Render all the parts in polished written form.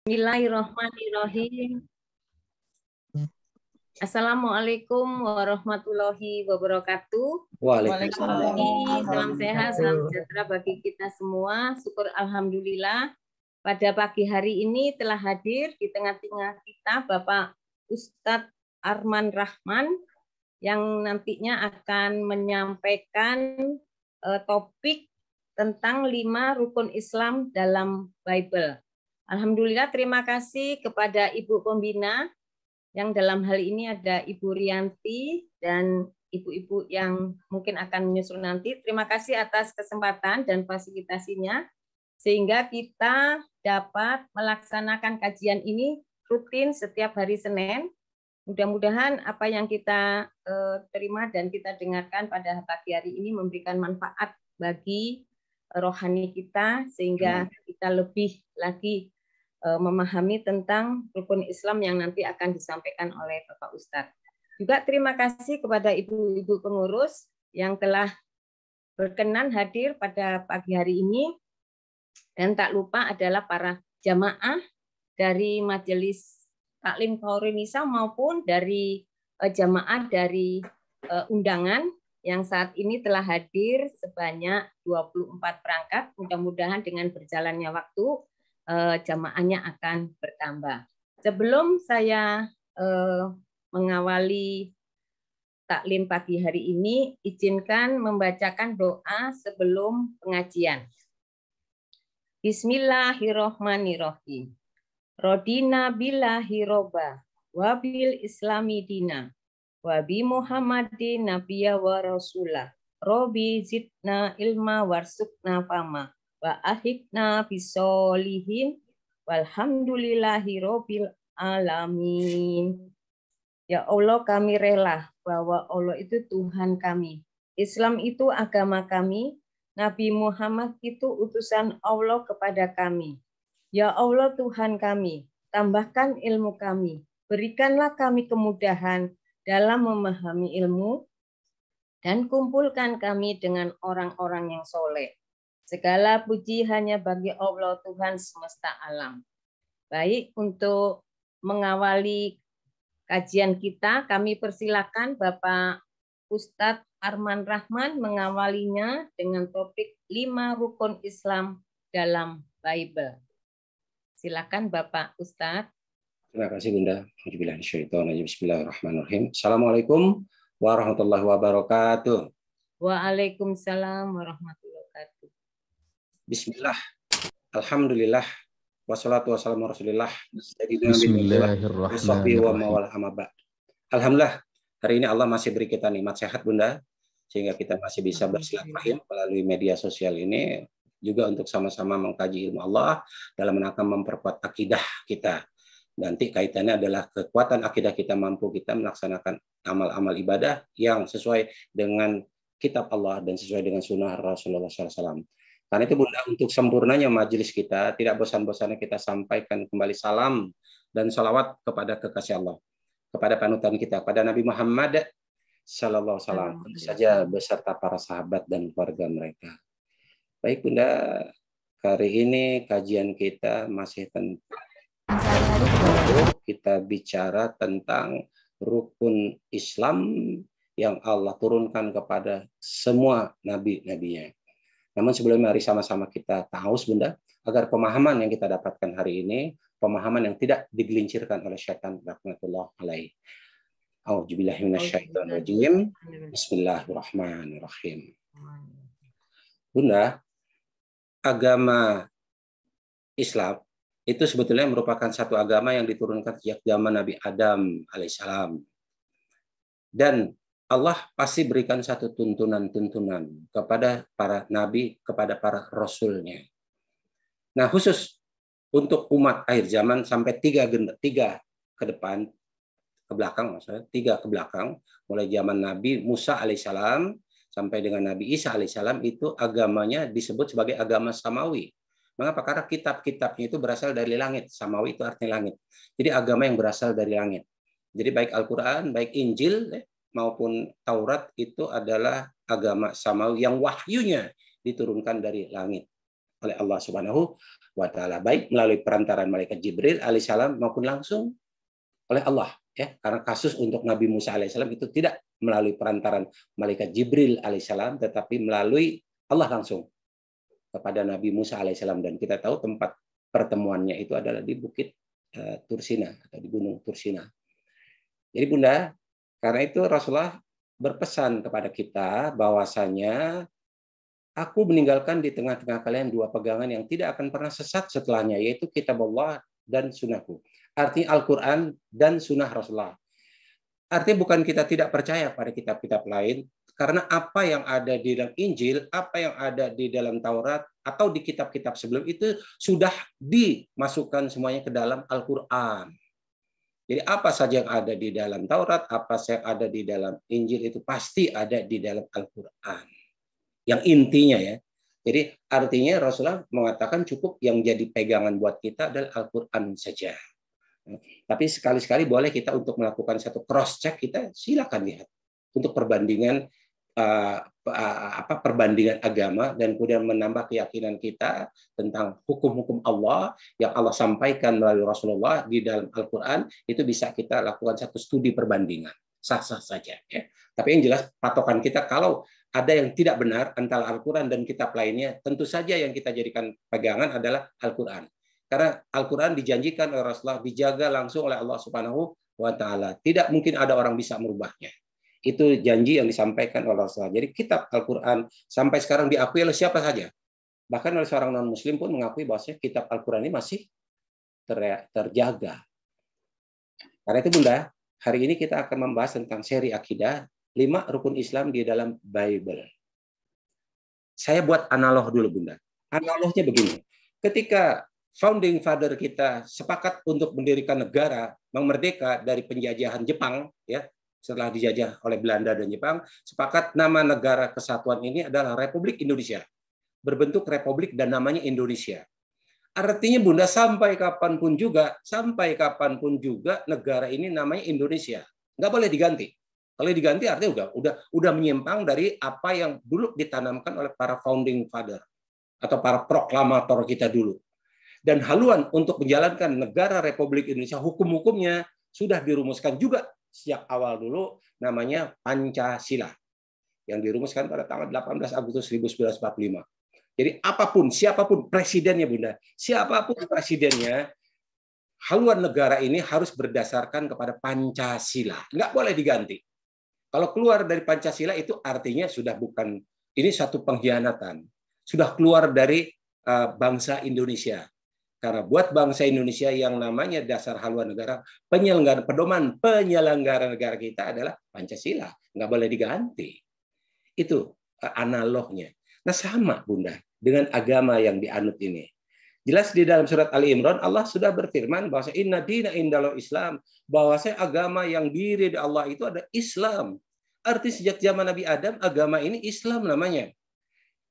Bismillahirrahmanirrahim. Assalamualaikum warahmatullahi wabarakatuh. Waalaikumsalam. Salam sehat, salam sejahtera bagi kita semua. Syukur alhamdulillah pada pagi hari ini telah hadir di tengah-tengah kita Bapak Ustadz Arman Rahman yang nantinya akan menyampaikan topik tentang 5 rukun Islam dalam Bible. Alhamdulillah, terima kasih kepada Ibu Pembina yang dalam hal ini ada Ibu Rianti dan ibu-ibu yang mungkin akan menyusul nanti. Terima kasih atas kesempatan dan fasilitasinya sehingga kita dapat melaksanakan kajian ini rutin setiap hari Senin. Mudah-mudahan apa yang kita terima dan kita dengarkan pada pagi hari ini memberikan manfaat bagi rohani kita sehingga kita lebih lagi memahami tentang rukun Islam yang nanti akan disampaikan oleh Bapak Ustadz. Juga terima kasih kepada ibu-ibu pengurus yang telah berkenan hadir pada pagi hari ini. Dan tak lupa adalah para jamaah dari Majelis Taklim Kaurinisa maupun dari jamaah dari undangan yang saat ini telah hadir sebanyak 24 perangkat. Mudah-mudahan dengan berjalannya waktu jamaahnya akan bertambah. Sebelum saya mengawali taklim pagi hari ini, izinkan membacakan doa sebelum pengajian. Bismillahirrohmanirrohim. Rodina billahi roba, wabil islami dina, wabi Muhammadin nabiyya wa rasulah, robi zidna ilma warsukna fama, wa ahikna bisolihin walhamdulillahi robbil alamin. Ya Allah, kami rela bahwa Allah itu Tuhan kami. Islam itu agama kami. Nabi Muhammad itu utusan Allah kepada kami. Ya Allah Tuhan kami, tambahkan ilmu kami. Berikanlah kami kemudahan dalam memahami ilmu dan kumpulkan kami dengan orang-orang yang soleh. Segala puji hanya bagi Allah Tuhan semesta alam. Baik, untuk mengawali kajian kita, kami persilakan Bapak Ustadz Arman Rahman mengawalinya dengan topik 5 rukun Islam dalam Bible. Silakan Bapak Ustadz. Terima kasih Bunda. Bismillahirrahmanirrahim. Assalamualaikum warahmatullahi wabarakatuh. Waalaikumsalam warahmatullahi wabarakatuh. Bismillah. Alhamdulillah. Wassalatu wassalamu rasulillah. Bismillahirrahmanirrahim. Alhamdulillah. Hari ini Allah masih beri kita nikmat sehat Bunda, sehingga kita masih bisa bersilaturahim melalui media sosial ini, juga untuk sama-sama mengkaji ilmu Allah dalam rangka memperkuat akidah kita. Nanti kaitannya adalah kekuatan akidah kita, mampu kita melaksanakan amal-amal ibadah yang sesuai dengan kitab Allah dan sesuai dengan sunnah Rasulullah SAW. Karena itu Bunda, untuk sempurnanya majelis kita, tidak bosan-bosannya kita sampaikan kembali salam dan salawat kepada kekasih Allah, kepada panutan kita, pada Nabi Muhammad Sallallahu Alaihi Wasallam, tentu saja beserta para sahabat dan keluarga mereka. Baik Bunda, hari ini kajian kita masih tentang kita bicara tentang rukun Islam yang Allah turunkan kepada semua nabi-nabinya. Namun sebelumnya mari sama-sama kita tahu Bunda, agar pemahaman yang kita dapatkan hari ini pemahaman yang tidak digelincirkan oleh syaitan laknatullah alaihi. A'udzubillahi minasyaitonirrajim. Bismillahirrahmanirrahim. Bunda, agama Islam itu sebetulnya merupakan satu agama yang diturunkan sejak zaman Nabi Adam alaihissalam. Dan Allah pasti berikan satu tuntunan-tuntunan kepada para nabi, kepada para rasulnya. Nah, khusus untuk umat akhir zaman sampai tiga ke depan, ke belakang, maksudnya 3 ke belakang, mulai zaman Nabi Musa alaihissalam sampai dengan Nabi Isa alaihissalam, itu agamanya disebut sebagai agama samawi. Mengapa? Karena kitab-kitabnya itu berasal dari langit. Samawi itu artinya langit. Jadi agama yang berasal dari langit. Jadi baik Al-Quran, baik Injil maupun Taurat itu adalah agama samawi yang wahyunya diturunkan dari langit. oleh Allah Subhanahu wa taala, baik melalui perantaran malaikat Jibril alaihissalam maupun langsung oleh Allah, ya. Karena kasus untuk Nabi Musa alaihissalam itu tidak melalui perantaran malaikat Jibril alaihissalam, tetapi melalui Allah langsung kepada Nabi Musa alaihissalam, dan kita tahu tempat pertemuannya itu adalah di Bukit Tursina atau di Gunung Tursina. Jadi Bunda, karena itu Rasulullah berpesan kepada kita bahwasanya aku meninggalkan di tengah-tengah kalian dua pegangan yang tidak akan pernah sesat setelahnya, yaitu kitab Allah dan sunnahku. Artinya Al-Quran dan sunnah Rasulullah. Artinya bukan kita tidak percaya pada kitab-kitab lain, karena apa yang ada di dalam Injil, apa yang ada di dalam Taurat, atau di kitab-kitab sebelum itu sudah dimasukkan semuanya ke dalam Al-Quran. Jadi apa saja yang ada di dalam Taurat, apa saja yang ada di dalam Injil itu pasti ada di dalam Al-Quran. Yang intinya ya. Jadi artinya Rasulullah mengatakan cukup yang jadi pegangan buat kita adalah Al-Quran saja. Tapi sekali-sekali boleh kita untuk melakukan satu cross check, kita silakan lihat untuk perbandingan perbandingan agama, dan kemudian menambah keyakinan kita tentang hukum-hukum Allah yang Allah sampaikan melalui Rasulullah di dalam Al-Quran. Itu bisa kita lakukan satu studi perbandingan, sah-sah saja ya. Tapi yang jelas patokan kita, kalau ada yang tidak benar antara Al-Quran dan kitab lainnya, tentu saja yang kita jadikan pegangan adalah Al-Quran. Karena Al-Quran dijanjikan oleh Rasulullah, dijaga langsung oleh Allah Subhanahu wa taala. Tidak mungkin ada orang bisa merubahnya. Itu janji yang disampaikan oleh Rasulullah. Jadi kitab Al-Quran sampai sekarang diakui oleh siapa saja. Bahkan oleh seorang non-muslim pun mengakui bahwa kitab Al-Quran ini masih terjaga. Karena itu Bunda, hari ini kita akan membahas tentang seri akidah 5 rukun Islam di dalam Bible. Saya buat analog dulu Bunda. Analognya begini. Ketika founding father kita sepakat untuk mendirikan negara, merdeka dari penjajahan Jepang, ya, setelah dijajah oleh Belanda dan Jepang, sepakat nama negara kesatuan ini adalah Republik Indonesia. Berbentuk republik dan namanya Indonesia. Artinya Bunda, sampai kapanpun juga negara ini namanya Indonesia. Nggak boleh diganti. Kalau diganti artinya udah menyimpang dari apa yang dulu ditanamkan oleh para founding father atau para proklamator kita dulu. Dan haluan untuk menjalankan negara Republik Indonesia, hukum-hukumnya sudah dirumuskan juga sejak awal dulu, namanya Pancasila, yang dirumuskan pada tanggal 18 Agustus 1945. Jadi apapun, siapapun presidennya Bunda, siapapun presidennya, haluan negara ini harus berdasarkan kepada Pancasila. Nggak boleh diganti. Kalau keluar dari Pancasila itu artinya sudah bukan, ini satu pengkhianatan. Sudah keluar dari bangsa Indonesia. Karena buat bangsa Indonesia yang namanya dasar haluan negara, pedoman penyelenggara negara kita adalah Pancasila. Nggak boleh diganti. Itu analognya. Nah sama Bunda dengan agama yang dianut ini. Jelas di dalam surat Ali Imran Allah sudah berfirman bahwa inna dina indallah Islam, bahwa agama yang diri di Allah itu ada Islam. Arti sejak zaman Nabi Adam agama ini Islam namanya.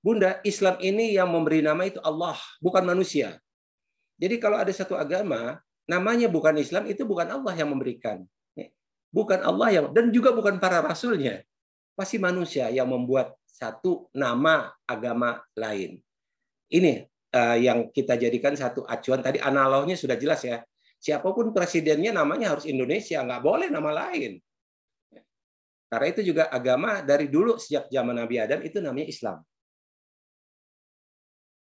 Bunda, Islam ini yang memberi nama itu Allah, bukan manusia. Jadi kalau ada satu agama namanya bukan Islam, itu bukan Allah yang memberikan. Bukan Allah yang, dan juga bukan para rasulnya. Pasti manusia yang membuat satu nama agama lain. Ini yang kita jadikan satu acuan. Tadi analognya sudah jelas ya. Siapapun presidennya namanya harus Indonesia, nggak boleh nama lain. Karena itu juga agama dari dulu sejak zaman Nabi Adam itu namanya Islam.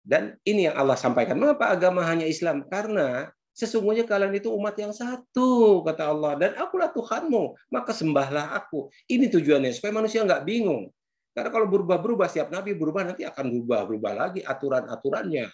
Dan ini yang Allah sampaikan. Mengapa agama hanya Islam? Karena sesungguhnya kalian itu umat yang satu, kata Allah. Dan akulah Tuhanmu, maka sembahlah aku. Ini tujuannya, supaya manusia nggak bingung. Karena kalau berubah-berubah, setiap nabi berubah, nanti akan berubah-berubah lagi aturan-aturannya.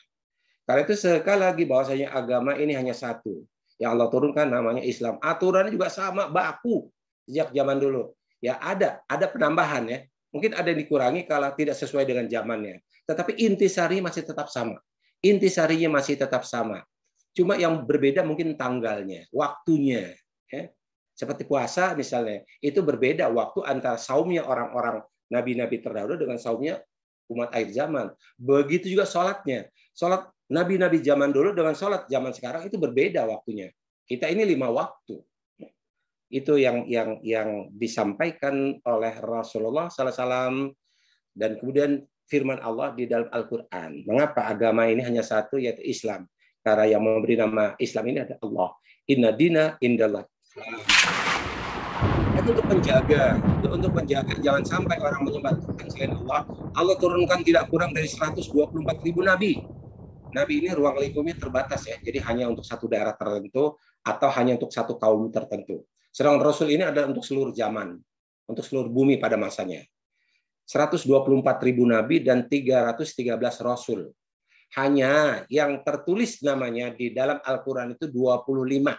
Karena itu sekali lagi bahwasanya agama ini hanya satu. Yang Allah turunkan namanya Islam. Aturannya juga sama, baku. Sejak zaman dulu. Ya ada penambahan ya. Mungkin ada yang dikurangi kalau tidak sesuai dengan zamannya. Tetapi intisari masih tetap sama. Intisarinya masih tetap sama. Cuma yang berbeda mungkin tanggalnya, waktunya. Ya. Seperti puasa misalnya, itu berbeda waktu antara saumnya orang-orang nabi-nabi terdahulu dengan saumnya umat akhir zaman. Begitu juga sholatnya. Sholat nabi-nabi zaman dulu dengan sholat zaman sekarang itu berbeda waktunya. Kita ini 5 waktu. Itu yang disampaikan oleh Rasulullah SAW. Dan kemudian firman Allah di dalam Al-Quran. Mengapa agama ini hanya satu, yaitu Islam? Karena yang memberi nama Islam ini adalah Allah. Inna dina indallah. Itu untuk menjaga jangan sampai orang menyembah Tuhan selain Allah. Allah turunkan tidak kurang dari 124.000 nabi. Nabi ini ruang lingkupnya terbatas ya. Jadi hanya untuk satu daerah tertentu atau hanya untuk satu kaum tertentu. Sedangkan Rasul ini adalah untuk seluruh zaman, untuk seluruh bumi pada masanya. 124.000 nabi dan 313 rasul. Hanya yang tertulis namanya di dalam Al-Quran itu 25.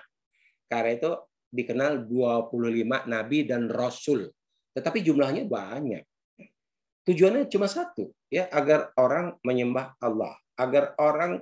Karena itu dikenal 25 nabi dan rasul. Tetapi jumlahnya banyak. Tujuannya cuma satu, ya, agar orang menyembah Allah, agar orang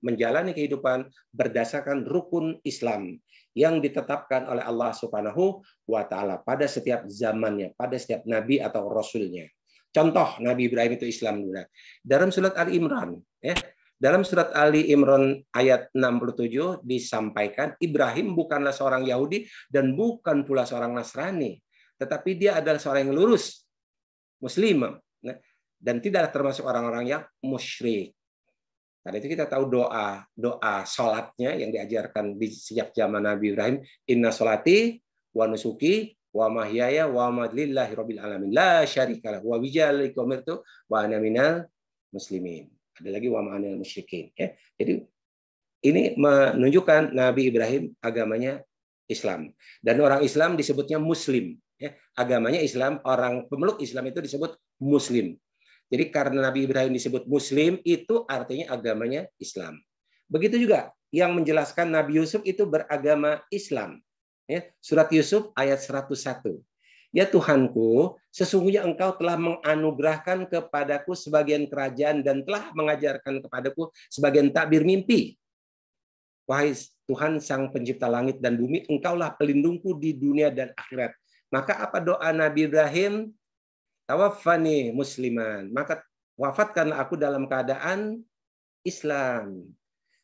menjalani kehidupan berdasarkan rukun Islam yang ditetapkan oleh Allah Subhanahu wa Ta'ala pada setiap zamannya, pada setiap nabi atau rasulnya. Contoh Nabi Ibrahim itu Islam juga. Dalam surat Ali Imran, ya, dalam surat Ali Imran ayat 67 disampaikan Ibrahim bukanlah seorang Yahudi dan bukan pula seorang Nasrani, tetapi dia adalah seorang yang lurus, Muslim, dan tidak termasuk orang-orang yang musyrik. Karena itu kita tahu doa salatnya yang diajarkan sejak zaman Nabi Ibrahim, inna sholati wa nusuki wa mahyaya wa mamati lillahi rabbil alamin la syarikalah wa bidzalika umirtu wa ana minal muslimin. Ada lagi wa ma anil musyrikin, ya. Jadi ini menunjukkan Nabi Ibrahim agamanya Islam dan orang Islam disebutnya muslim, ya. Agamanya Islam, orang pemeluk Islam itu disebut muslim. Jadi karena Nabi Ibrahim disebut muslim itu artinya agamanya Islam. Begitu juga yang menjelaskan Nabi Yusuf itu beragama Islam. Ya, surat Yusuf ayat 101. Ya Tuhanku, sesungguhnya Engkau telah menganugerahkan kepadaku sebagian kerajaan dan telah mengajarkan kepadaku sebagian takbir mimpi. Wahai Tuhan Sang Pencipta langit dan bumi, Engkaulah pelindungku di dunia dan akhirat. Maka apa doa Nabi Ibrahim? Tawaffani musliman. Maka wafatkanlah aku dalam keadaan Islam.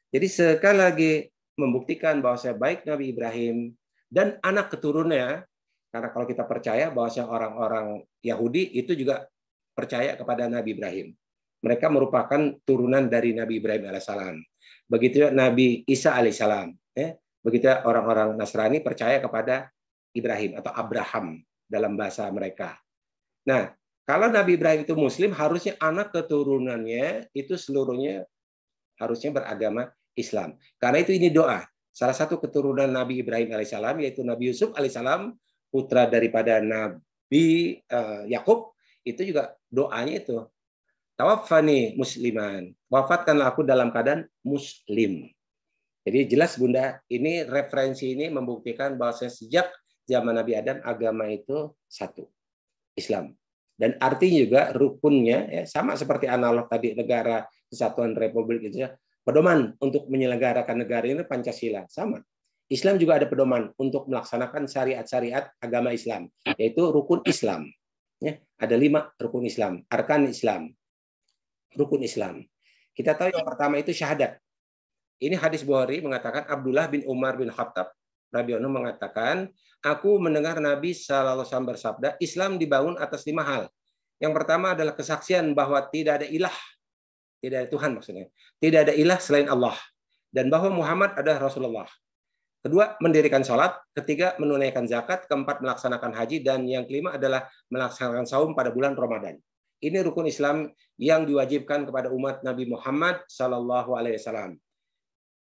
Jadi sekali lagi membuktikan bahwa saya baik Nabi Ibrahim dan anak keturunannya, karena kalau kita percaya bahwa orang-orang Yahudi itu juga percaya kepada Nabi Ibrahim. Mereka merupakan turunan dari Nabi Ibrahim alaihissalam. Begitu Nabi Isa alaihissalam. Begitu orang-orang Nasrani percaya kepada Ibrahim atau Abraham dalam bahasa mereka. Nah, kalau Nabi Ibrahim itu Muslim, harusnya anak keturunannya itu seluruhnya harusnya beragama Islam. Karena itu ini doa. Salah satu keturunan Nabi Ibrahim alaihissalam yaitu Nabi Yusuf alaihissalam, putra daripada Nabi Yakub, itu juga doanya itu tawaffani musliman, wafatkanlah aku dalam keadaan muslim. Jadi jelas Bunda, ini referensi ini membuktikan bahwa sejak zaman Nabi Adam agama itu satu, Islam. Dan artinya juga rukunnya ya, sama seperti analog tadi negara kesatuan Republik Indonesia. Pedoman untuk menyelenggarakan negara ini Pancasila, sama. Islam juga ada pedoman untuk melaksanakan syariat-syariat agama Islam, yaitu rukun Islam. Ya, ada 5 rukun Islam, arkan Islam, rukun Islam. Kita tahu yang pertama itu syahadat. Ini hadis Bukhari mengatakan Abdullah bin Umar bin Khattab radhiyallahu anhu mengatakan, aku mendengar Nabi sallallahu alaihi wasallam bersabda, Islam dibangun atas 5 hal. Yang pertama adalah kesaksian bahwa tidak ada ilah, tidak ada Tuhan maksudnya, tidak ada ilah selain Allah, dan bahwa Muhammad adalah Rasulullah. Kedua, mendirikan sholat. Ketiga, menunaikan zakat. Keempat, melaksanakan haji. Dan yang kelima adalah melaksanakan saum pada bulan Ramadan. Ini rukun Islam yang diwajibkan kepada umat Nabi Muhammad Sallallahu Alaihi Wasallam.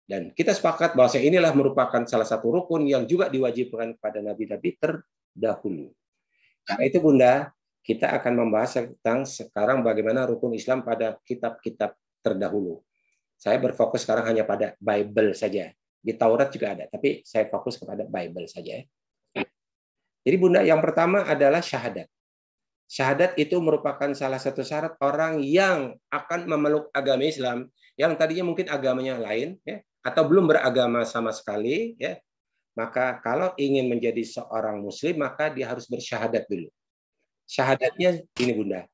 Dan kita sepakat bahwa inilah merupakan salah satu rukun yang juga diwajibkan kepada nabi-nabi terdahulu. Karena itu Bunda, kita akan membahas tentang sekarang bagaimana rukun Islam pada kitab-kitab terdahulu. Saya berfokus sekarang hanya pada Bible saja. Di Taurat juga ada, tapi saya fokus kepada Bible saja. Jadi Bunda, yang pertama adalah syahadat. Syahadat itu merupakan salah satu syarat orang yang akan memeluk agama Islam, yang tadinya mungkin agamanya lain, ya, atau belum beragama sama sekali, ya. Maka kalau ingin menjadi seorang Muslim, maka dia harus bersyahadat dulu. Syahadatnya ini Bunda.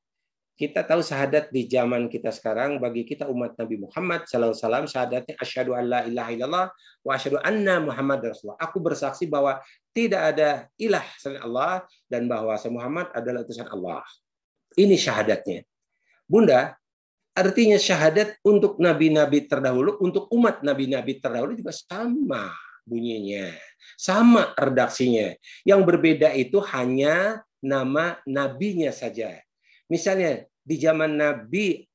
Kita tahu syahadat di zaman kita sekarang bagi kita umat Nabi Muhammad SAW, syahadatnya asyhadu an la ilaha illallah wa asyhadu anna Muhammad Rasulullah. Aku bersaksi bahwa tidak ada ilah selain Allah dan bahwa Muhammad adalah utusan Allah. Ini syahadatnya. Bunda, artinya syahadat untuk nabi-nabi terdahulu, untuk umat nabi-nabi terdahulu juga sama bunyinya, sama redaksinya. Yang berbeda itu hanya nama nabinya saja. Misalnya di zaman Nabi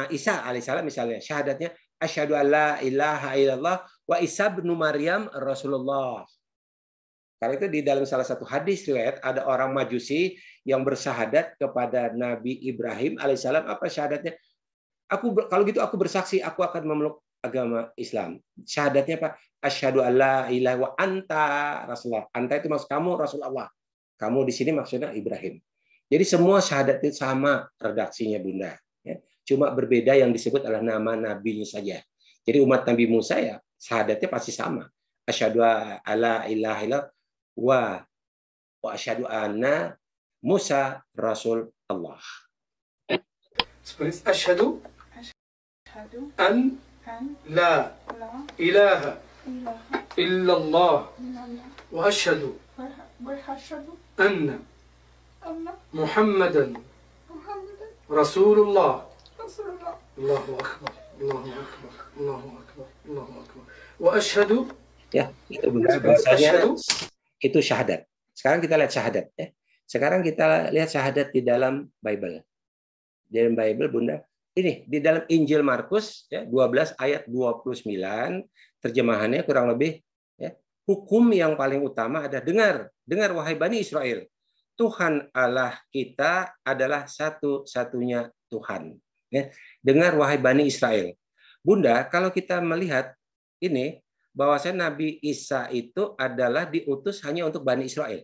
Isa alaihissalam misalnya syahadatnya asyhadu alla ilaha illallah wa Isa bin Maryam Rasulullah. Karena itu di dalam salah satu hadis riwayat ada orang Majusi yang bersyahadat kepada Nabi Ibrahim alaihissalam. Apa syahadatnya? Kalau gitu aku bersaksi aku akan memeluk agama Islam. Syahadatnya apa? Asyhadu alla ilaha wa anta Rasulullah. Anta itu maksud kamu Rasulullah. Kamu di sini maksudnya Ibrahim. Jadi semua syahadat itu sama redaksinya Bunda. Ya. Cuma berbeda yang disebut adalah nama nabinya saja. Jadi umat Nabi Musa ya syahadatnya pasti sama. Asyhadu alla ilaha illallah wa asyhadu anna Musa Rasul Allah. Seperti asyhadu an la ilaha illallah wa asyhadu anna Muhammadan Rasulullah. Allahu akbar. Allahu akbar. Allahu akbar. Allahu akbar. Wa asyhadu, ya, itu benar bahasanya itu syahadat. Sekarang kita lihat syahadat ya. Sekarang kita lihat syahadat di dalam Bible. Di dalam Bible Bunda, ini di dalam Injil Markus ya 12 ayat 29 terjemahannya kurang lebih ya, hukum yang paling utama ada dengar wahai Bani Israel, Tuhan Allah kita adalah satu-satunya Tuhan. Ya, dengar wahai Bani Israel. Bunda, kalau kita melihat ini bahwasanya Nabi Isa itu adalah diutus hanya untuk Bani Israel.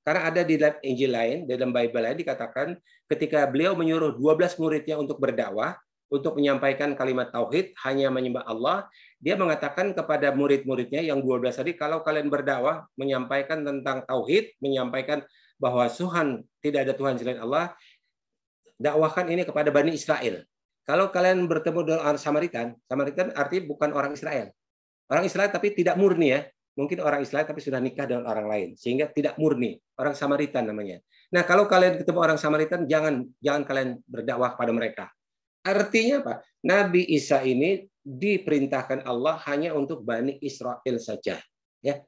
Karena ada di dalam Injil lain, di dalam Bible lain dikatakan ketika beliau menyuruh 12 muridnya untuk berdakwah, untuk menyampaikan kalimat tauhid, hanya menyembah Allah, dia mengatakan kepada murid-muridnya yang 12 tadi, kalau kalian berdakwah, menyampaikan tentang tauhid, menyampaikan bahwa Tuhan tidak ada Tuhan selain Allah, dakwahkan ini kepada Bani Israel. Kalau kalian bertemu dengan orang Samaritan, Samaritan artinya bukan orang Israel. Orang Israel tapi tidak murni ya. Mungkin orang Israel tapi sudah nikah dengan orang lain sehingga tidak murni, orang Samaritan namanya. Nah, kalau kalian ketemu orang Samaritan jangan kalian berdakwah pada mereka. Artinya apa? Nabi Isa ini diperintahkan Allah hanya untuk Bani Israel saja, ya.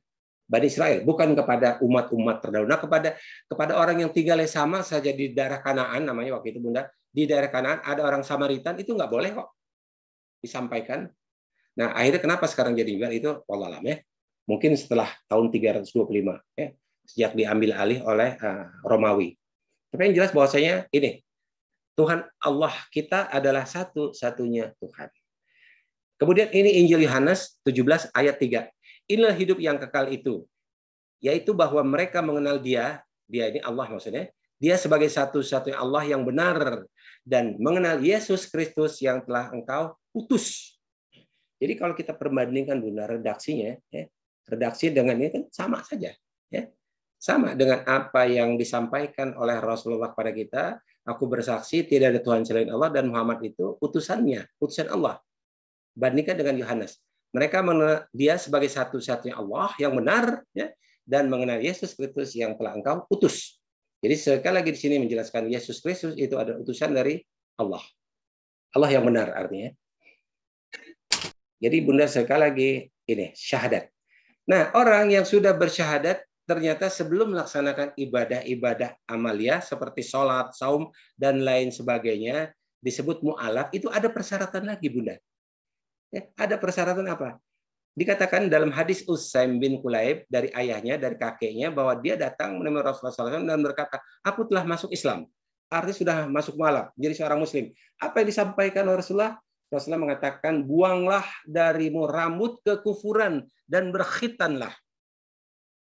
Bani Israel, bukan kepada umat-umat terdahulu. Nah, kepada orang yang tinggalnya sama saja di daerah Kanaan namanya waktu itu Bunda, di daerah Kanaan ada orang Samaritan itu nggak boleh kok disampaikan. Nah, akhirnya kenapa sekarang jadi enggak itu wallah alam ya. Mungkin setelah tahun 325 ya, sejak diambil alih oleh Romawi. Tapi yang jelas bahwasanya ini Tuhan Allah kita adalah satu-satunya Tuhan. Kemudian ini Injil Yohanes 17 ayat 3. Inilah hidup yang kekal itu, yaitu bahwa mereka mengenal dia ini Allah maksudnya, dia sebagai satu-satunya Allah yang benar dan mengenal Yesus Kristus yang telah engkau utus. Jadi kalau kita perbandingkan Bunda redaksinya ya, redaksi dengan ini kan sama saja ya. Sama dengan apa yang disampaikan oleh Rasulullah kepada kita, aku bersaksi tidak ada Tuhan selain Allah dan Muhammad itu utusan Allah. Bandingkan dengan Yohanes. Mereka mengenal dia sebagai satu-satunya Allah yang benar ya, dan mengenal Yesus Kristus yang telah engkau utus. Jadi sekali lagi di sini menjelaskan Yesus Kristus itu adalah utusan dari Allah. Allah yang benar artinya. Jadi Bunda sekali lagi ini syahadat. Nah, orang yang sudah bersyahadat ternyata sebelum melaksanakan ibadah-ibadah amalia seperti sholat, saum, dan lain sebagainya disebut mu'alaf, itu ada persyaratan lagi Bunda. Ya, ada persyaratan apa? Dikatakan dalam hadis Usaim bin Kulaib dari ayahnya, dari kakeknya, bahwa dia datang menemui Rasulullah SAW dan berkata, aku telah masuk Islam. Artinya sudah masuk mu'alaf, jadi seorang muslim. Apa yang disampaikan oleh Rasulullah? Rasulullah mengatakan, buanglah darimu rambut kekufuran dan berkhitanlah.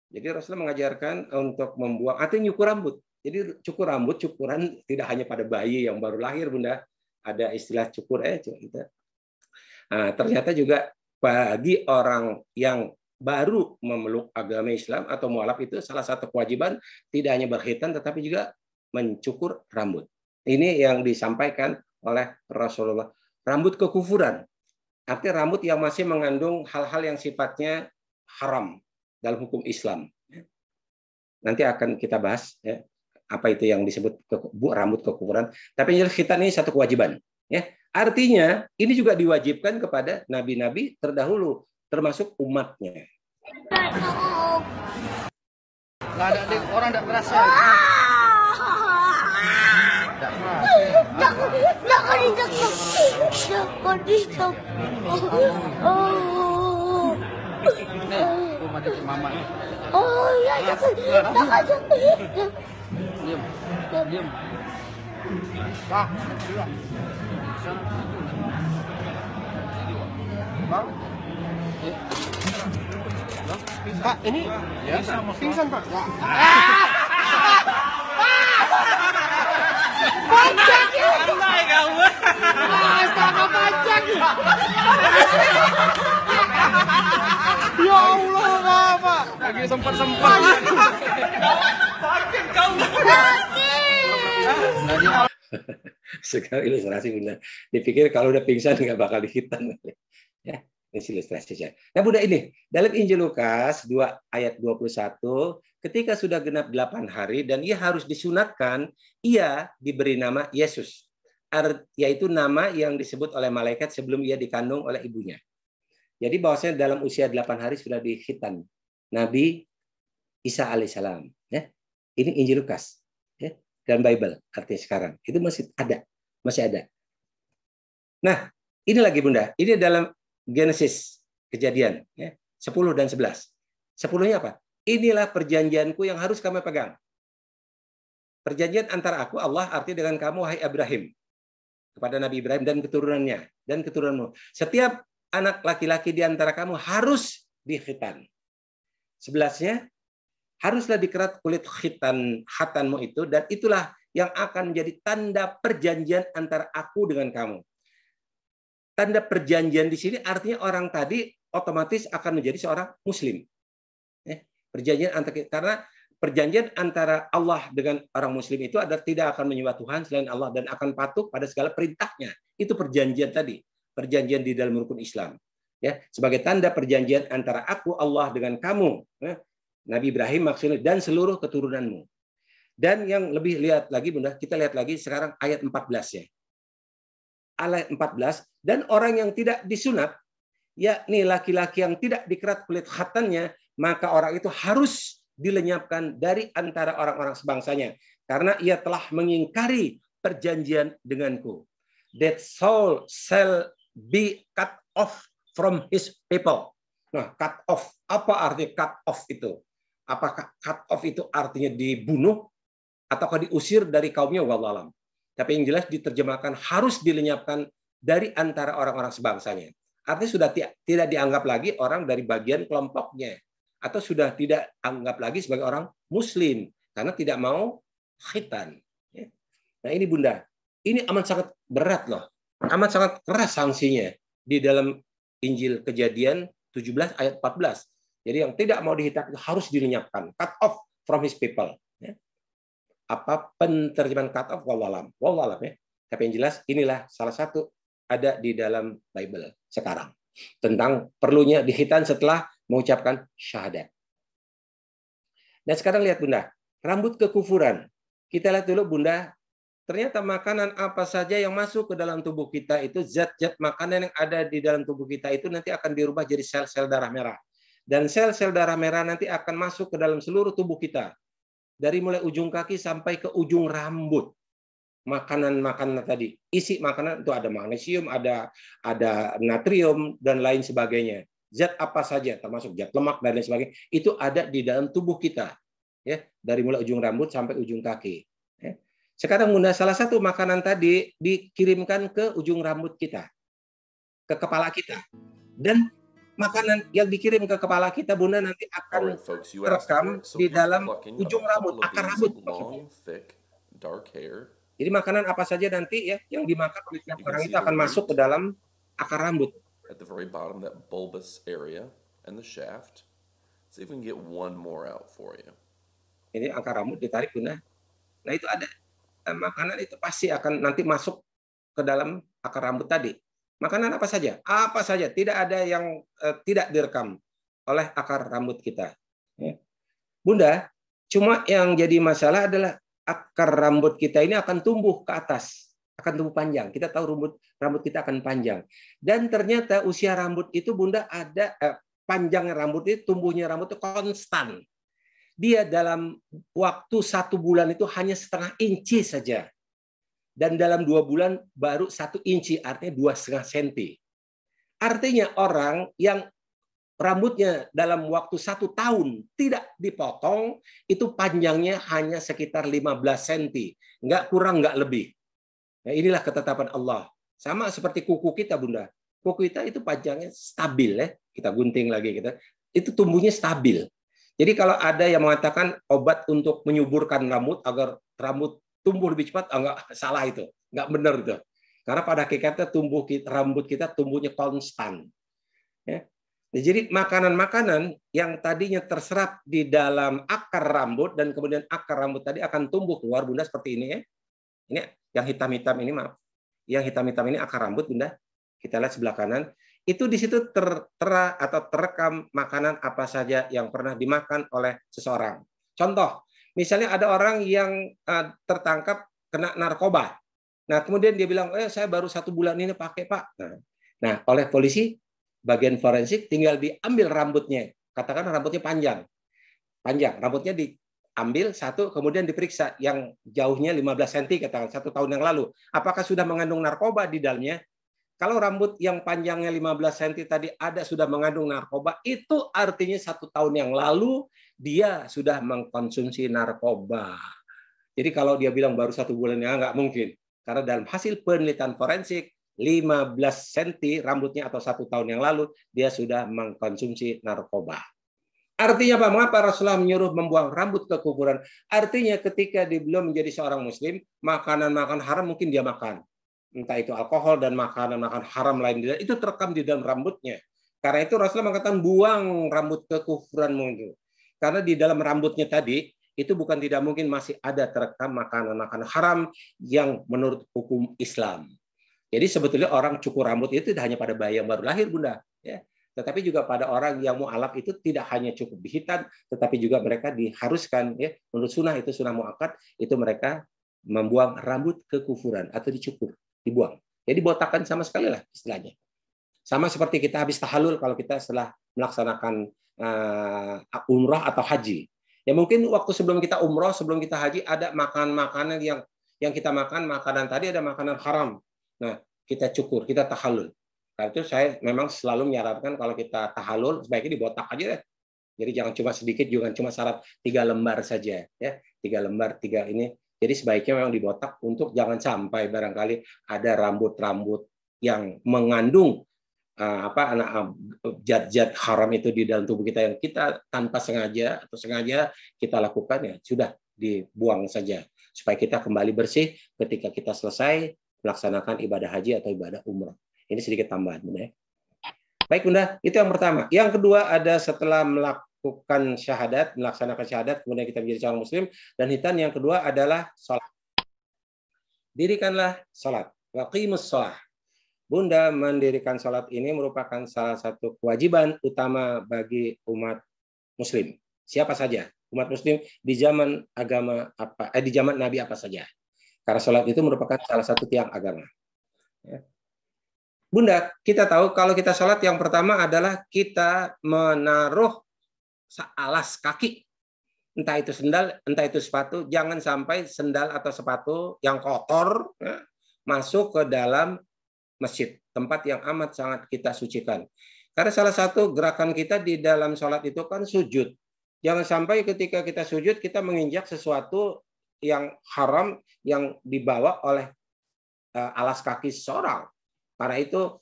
Jadi Rasulullah mengajarkan untuk membuang, artinya nyukur rambut. Jadi cukur rambut, cukuran tidak hanya pada bayi yang baru lahir, Bunda. Ada istilah cukur, Nah, ternyata juga bagi orang yang baru memeluk agama Islam atau mualaf itu salah satu kewajiban tidak hanya berkhitan tetapi juga mencukur rambut. Ini yang disampaikan oleh Rasulullah. Rambut kekufuran, artinya rambut yang masih mengandung hal-hal yang sifatnya haram dalam hukum Islam. Nanti akan kita bahas ya, apa itu yang disebut rambut kekufuran. Tapi yang jelas khitan ini satu kewajiban. Ya, artinya ini juga diwajibkan kepada nabi-nabi terdahulu, termasuk umatnya. Nggak ada orang nggak merasa. Mama. Oh ya, diam, diam. Pak, Pak, ini ya, pingsan Pak. Panjang ya. Santai kamu. Astaga panjang. Ya Allah, apa? Lagi sempat-sempat. Sakit kau. Sekarang ilustrasi Bunda. Dipikir kalau udah pingsan nggak bakal dihitan. Ya, ini ilustrasi saja. Nah Bunda, ini dalam Injil Lukas 2 ayat 21, ketika sudah genap 8 hari dan ia harus disunatkan, ia diberi nama Yesus. Yaitu nama yang disebut oleh malaikat sebelum ia dikandung oleh ibunya. Jadi bahwasanya dalam usia 8 hari sudah dihitan Nabi Isa alaihissalam. Ya. Ini Injil Lukas. Ya. Dan Bible artinya sekarang. Itu masih ada. Masih ada. Nah, ini lagi Bunda. Ini dalam Genesis, Kejadian. Ya. 10 dan 11. 10-nya apa? Inilah perjanjianku yang harus kamu pegang. Perjanjian antara aku, Allah, artinya dengan kamu, hai Abraham. Kepada Nabi Ibrahim dan keturunannya. Dan keturunanmu. Setiap anak laki-laki di antara kamu harus dikhitan. 11-nya, haruslah dikerat kulit khatanmu itu, dan itulah yang akan menjadi tanda perjanjian antara aku dengan kamu. Tanda perjanjian di sini artinya orang tadi otomatis akan menjadi seorang Muslim. Perjanjian karena perjanjian antara Allah dengan orang Muslim itu adalah tidak akan menyembah Tuhan selain Allah dan akan patuh pada segala perintahnya. Itu perjanjian tadi. Perjanjian di dalam rukun Islam, ya, sebagai tanda perjanjian antara aku Allah dengan kamu, ya, Nabi Ibrahim maksudnya, dan seluruh keturunanmu. Dan yang lebih lihat lagi Bunda, kita lihat lagi sekarang ayat 14 ya. Ayat 14, dan orang yang tidak disunat, yakni laki-laki yang tidak dikerat kulit khatannya, maka orang itu harus dilenyapkan dari antara orang-orang sebangsanya, karena ia telah mengingkari perjanjian denganku. That soul shall be cut off from his people. Nah, cut off. Apa arti cut off itu? Apakah cut off itu artinya dibunuh ataukah diusir dari kaumnya? Wallahu alam. Tapi yang jelas diterjemahkan harus dilenyapkan dari antara orang-orang sebangsanya. Artinya sudah tidak dianggap lagi orang dari bagian kelompoknya, atau sudah tidak anggap lagi sebagai orang Muslim karena tidak mau khitan. Nah ini Bunda, ini amat sangat berat loh. Amat sangat keras sanksinya di dalam Injil Kejadian 17 ayat 14. Jadi yang tidak mau dihitan itu harus dilenyapkan, cut off from his people. Ya. Apa penerjemahan cut off? Wallahu alam ya. Tapi yang jelas inilah salah satu ada di dalam Bible sekarang tentang perlunya dihitan setelah mengucapkan syahadat. Dan sekarang lihat Bunda, rambut kekufuran. Kita lihat dulu Bunda. Ternyata makanan apa saja yang masuk ke dalam tubuh kita itu, zat-zat makanan yang ada di dalam tubuh kita itu nanti akan dirubah jadi sel-sel darah merah. Dan sel-sel darah merah nanti akan masuk ke dalam seluruh tubuh kita. Dari mulai ujung kaki sampai ke ujung rambut. Makanan-makanan tadi. Isi makanan itu ada magnesium, ada natrium, dan lain sebagainya. Zat apa saja, termasuk zat lemak dan lain sebagainya, itu ada di dalam tubuh kita. Ya, dari mulai ujung rambut sampai ujung kaki. Ya. Sekarang Bunda, salah satu makanan tadi dikirimkan ke ujung rambut kita, ke kepala kita. Dan makanan yang dikirim ke kepala kita Bunda nanti akan terekam di dalam ujung rambut, akar rambut. Jadi makanan apa saja nanti ya yang dimakan oleh setiap orang itu akan masuk ke dalam akar rambut. At the very bottom, that bulbous area and the shaft. See if we can get one more out for you. Ini akar rambut ditarik Bunda. Nah itu ada makanan itu pasti akan nanti masuk ke dalam akar rambut tadi. Makanan apa saja? Apa saja. Tidak ada yang tidak direkam oleh akar rambut kita. Ya. Bunda, cuma yang jadi masalah adalah akar rambut kita ini akan tumbuh ke atas, akan tumbuh panjang. Kita tahu rambut kita akan panjang. Dan ternyata usia rambut itu Bunda ada panjangnya rambut itu, tumbuhnya rambut itu konstan. Dia dalam waktu 1 bulan itu hanya setengah inci saja. Dan dalam 2 bulan baru 1 inci, artinya 2,5 senti. Artinya orang yang rambutnya dalam waktu 1 tahun tidak dipotong, itu panjangnya hanya sekitar 15 cm. Nggak kurang, nggak lebih. Nah, inilah ketetapan Allah. Sama seperti kuku kita, Bunda. Kuku kita itu panjangnya stabil, ya. Kita gunting lagi, itu tumbuhnya stabil. Jadi kalau ada yang mengatakan obat untuk menyuburkan rambut agar rambut tumbuh lebih cepat, enggak, salah itu. Nggak benar itu. Karena pada hakikatnya rambut kita tumbuhnya konstan. Ya. Jadi makanan-makanan yang tadinya terserap di dalam akar rambut dan kemudian akar rambut tadi akan tumbuh keluar, Bunda, seperti ini, ya. Ini yang hitam-hitam ini, maaf. Yang hitam-hitam ini akar rambut, Bunda. Kita lihat sebelah kanan. Itu di situ tertera atau terekam makanan apa saja yang pernah dimakan oleh seseorang. Contoh, misalnya ada orang yang tertangkap kena narkoba. Nah, kemudian dia bilang, saya baru 1 bulan ini pakai, Pak. Nah, oleh polisi, bagian forensik tinggal diambil rambutnya. Katakan rambutnya panjang. Rambutnya diambil 1, kemudian diperiksa yang jauhnya 15 cm, katakan 1 tahun yang lalu. Apakah sudah mengandung narkoba di dalamnya? Kalau rambut yang panjangnya 15 cm tadi sudah mengandung narkoba, itu artinya 1 tahun yang lalu dia sudah mengkonsumsi narkoba. Jadi kalau dia bilang baru 1 bulan, ya nggak mungkin. Karena dalam hasil penelitian forensik, 15 cm rambutnya atau 1 tahun yang lalu dia sudah mengkonsumsi narkoba. Artinya apa? Mengapa Rasulullah menyuruh membuang rambut ke kuburan? Artinya ketika dia belum menjadi seorang muslim, makanan-makanan haram mungkin dia makan. Entah itu alkohol dan makanan-makanan haram lain, itu terekam di dalam rambutnya. Karena itu Rasulullah mengatakan buang rambut ke kuburanmu itu. Karena di dalam rambutnya tadi itu bukan tidak mungkin masih ada terekam makanan-makanan haram yang menurut hukum Islam. Jadi sebetulnya orang cukur rambut itu tidak hanya pada bayi yang baru lahir, Bunda, ya. Tetapi juga pada orang yang mu'alaf itu tidak hanya cukup dihitan, tetapi juga mereka diharuskan, ya, menurut sunnah itu sunnah muakkad, itu mereka membuang rambut ke kuburan atau dicukur, dibuang. Jadi botakan sama sekali lah istilahnya. Sama seperti kita habis tahallul kalau kita setelah melaksanakan umrah atau haji. Ya mungkin waktu sebelum kita umrah, sebelum kita haji ada makanan-makanan yang kita makan, makanan tadi ada makanan haram. Nah, kita cukur, kita tahallul. Karena itu saya memang selalu menyarankan kalau kita tahallul sebaiknya dibotak aja deh. Jadi jangan cuma sedikit, juga cuma syarat 3 lembar saja, ya. 3 lembar, 3 ini. Jadi sebaiknya memang dibotak untuk jangan sampai barangkali ada rambut-rambut yang mengandung zat-zat haram itu di dalam tubuh kita yang kita tanpa sengaja atau sengaja kita lakukan, ya sudah dibuang saja supaya kita kembali bersih ketika kita selesai melaksanakan ibadah haji atau ibadah umrah. Ini sedikit tambahan, Bunda. Baik, Bunda, itu yang pertama. Yang kedua ada setelah melakukan syahadat, melaksanakan syahadat, kemudian kita menjadi seorang muslim, dan hitan yang kedua adalah sholat. Dirikanlah sholat. Waqimus sholat. Bunda, mendirikan sholat ini merupakan salah satu kewajiban utama bagi umat muslim. Siapa saja umat muslim di zaman agama apa, di zaman Nabi apa saja. Karena sholat itu merupakan salah satu tiang agama. Bunda, kita tahu kalau kita sholat yang pertama adalah kita menaruh alas kaki. Entah itu sendal, entah itu sepatu. Jangan sampai sendal atau sepatu yang kotor masuk ke dalam masjid. Tempat yang amat sangat kita sucikan. Karena salah satu gerakan kita di dalam sholat itu kan sujud. Jangan sampai ketika kita sujud, kita menginjak sesuatu yang haram yang dibawa oleh alas kaki seseorang. Karena itu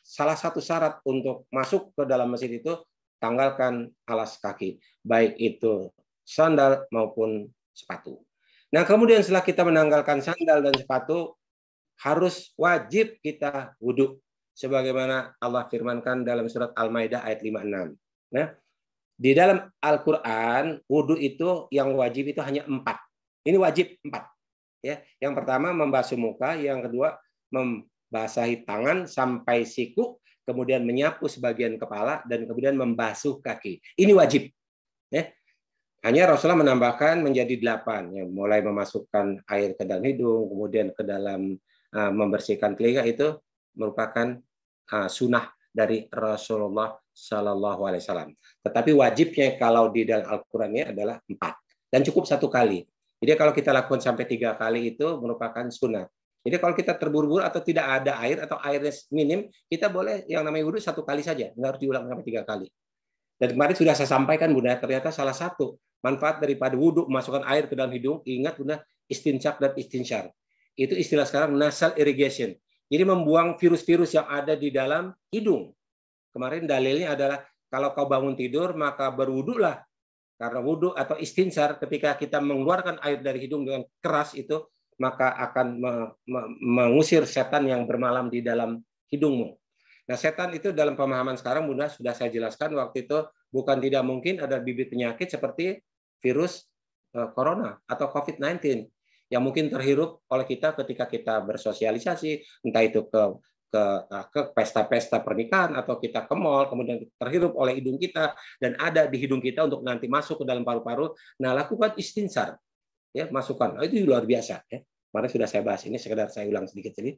salah satu syarat untuk masuk ke dalam masjid itu tanggalkan alas kaki, baik itu sandal maupun sepatu. Nah, kemudian setelah kita menanggalkan sandal dan sepatu, harus wajib kita wudhu sebagaimana Allah firmankan dalam surat Al-Maidah ayat 56. Nah, di dalam Al-Qur'an wudhu itu yang wajib itu hanya 4. Ini wajib 4. Ya, yang pertama membasuh muka, yang kedua membasahi tangan sampai siku, kemudian menyapu sebagian kepala dan kemudian membasuh kaki. Ini wajib. Ya. Hanya Rasulullah menambahkan menjadi 8, ya, mulai memasukkan air ke dalam hidung, kemudian ke dalam membersihkan telinga, itu merupakan sunnah dari Rasulullah Shallallahu Alaihi Wasallam. Tetapi wajibnya kalau di dalam Al-Qurannya adalah 4 dan cukup 1 kali. Jadi kalau kita lakukan sampai 3 kali itu merupakan sunnah. Jadi kalau kita terburu-buru atau tidak ada air atau airnya minim, kita boleh yang namanya wudhu 1 kali saja, nggak harus diulang sampai 3 kali. Dan kemarin sudah saya sampaikan Bunda, ternyata salah satu manfaat daripada wudhu memasukkan air ke dalam hidung, ingat Bunda, istinsyak dan istinsyar. Itu istilah sekarang nasal irrigation. Jadi membuang virus-virus yang ada di dalam hidung. Kemarin dalilnya adalah kalau kau bangun tidur maka berwudhulah. Karena wudhu atau istinsyar ketika kita mengeluarkan air dari hidung dengan keras itu, maka akan mengusir setan yang bermalam di dalam hidungmu. Nah, setan itu dalam pemahaman sekarang Bunda sudah saya jelaskan waktu itu bukan tidak mungkin ada bibit penyakit seperti virus corona atau COVID-19 yang mungkin terhirup oleh kita ketika kita bersosialisasi, entah itu ke pesta-pesta pernikahan atau kita ke mall, kemudian terhirup oleh hidung kita dan ada di hidung kita untuk nanti masuk ke dalam paru-paru. Nah, lakukan istinsar, ya, masukkan. Oh, itu luar biasa. Ya. Kemarin sudah saya bahas, ini sekedar saya ulang sedikit jadi.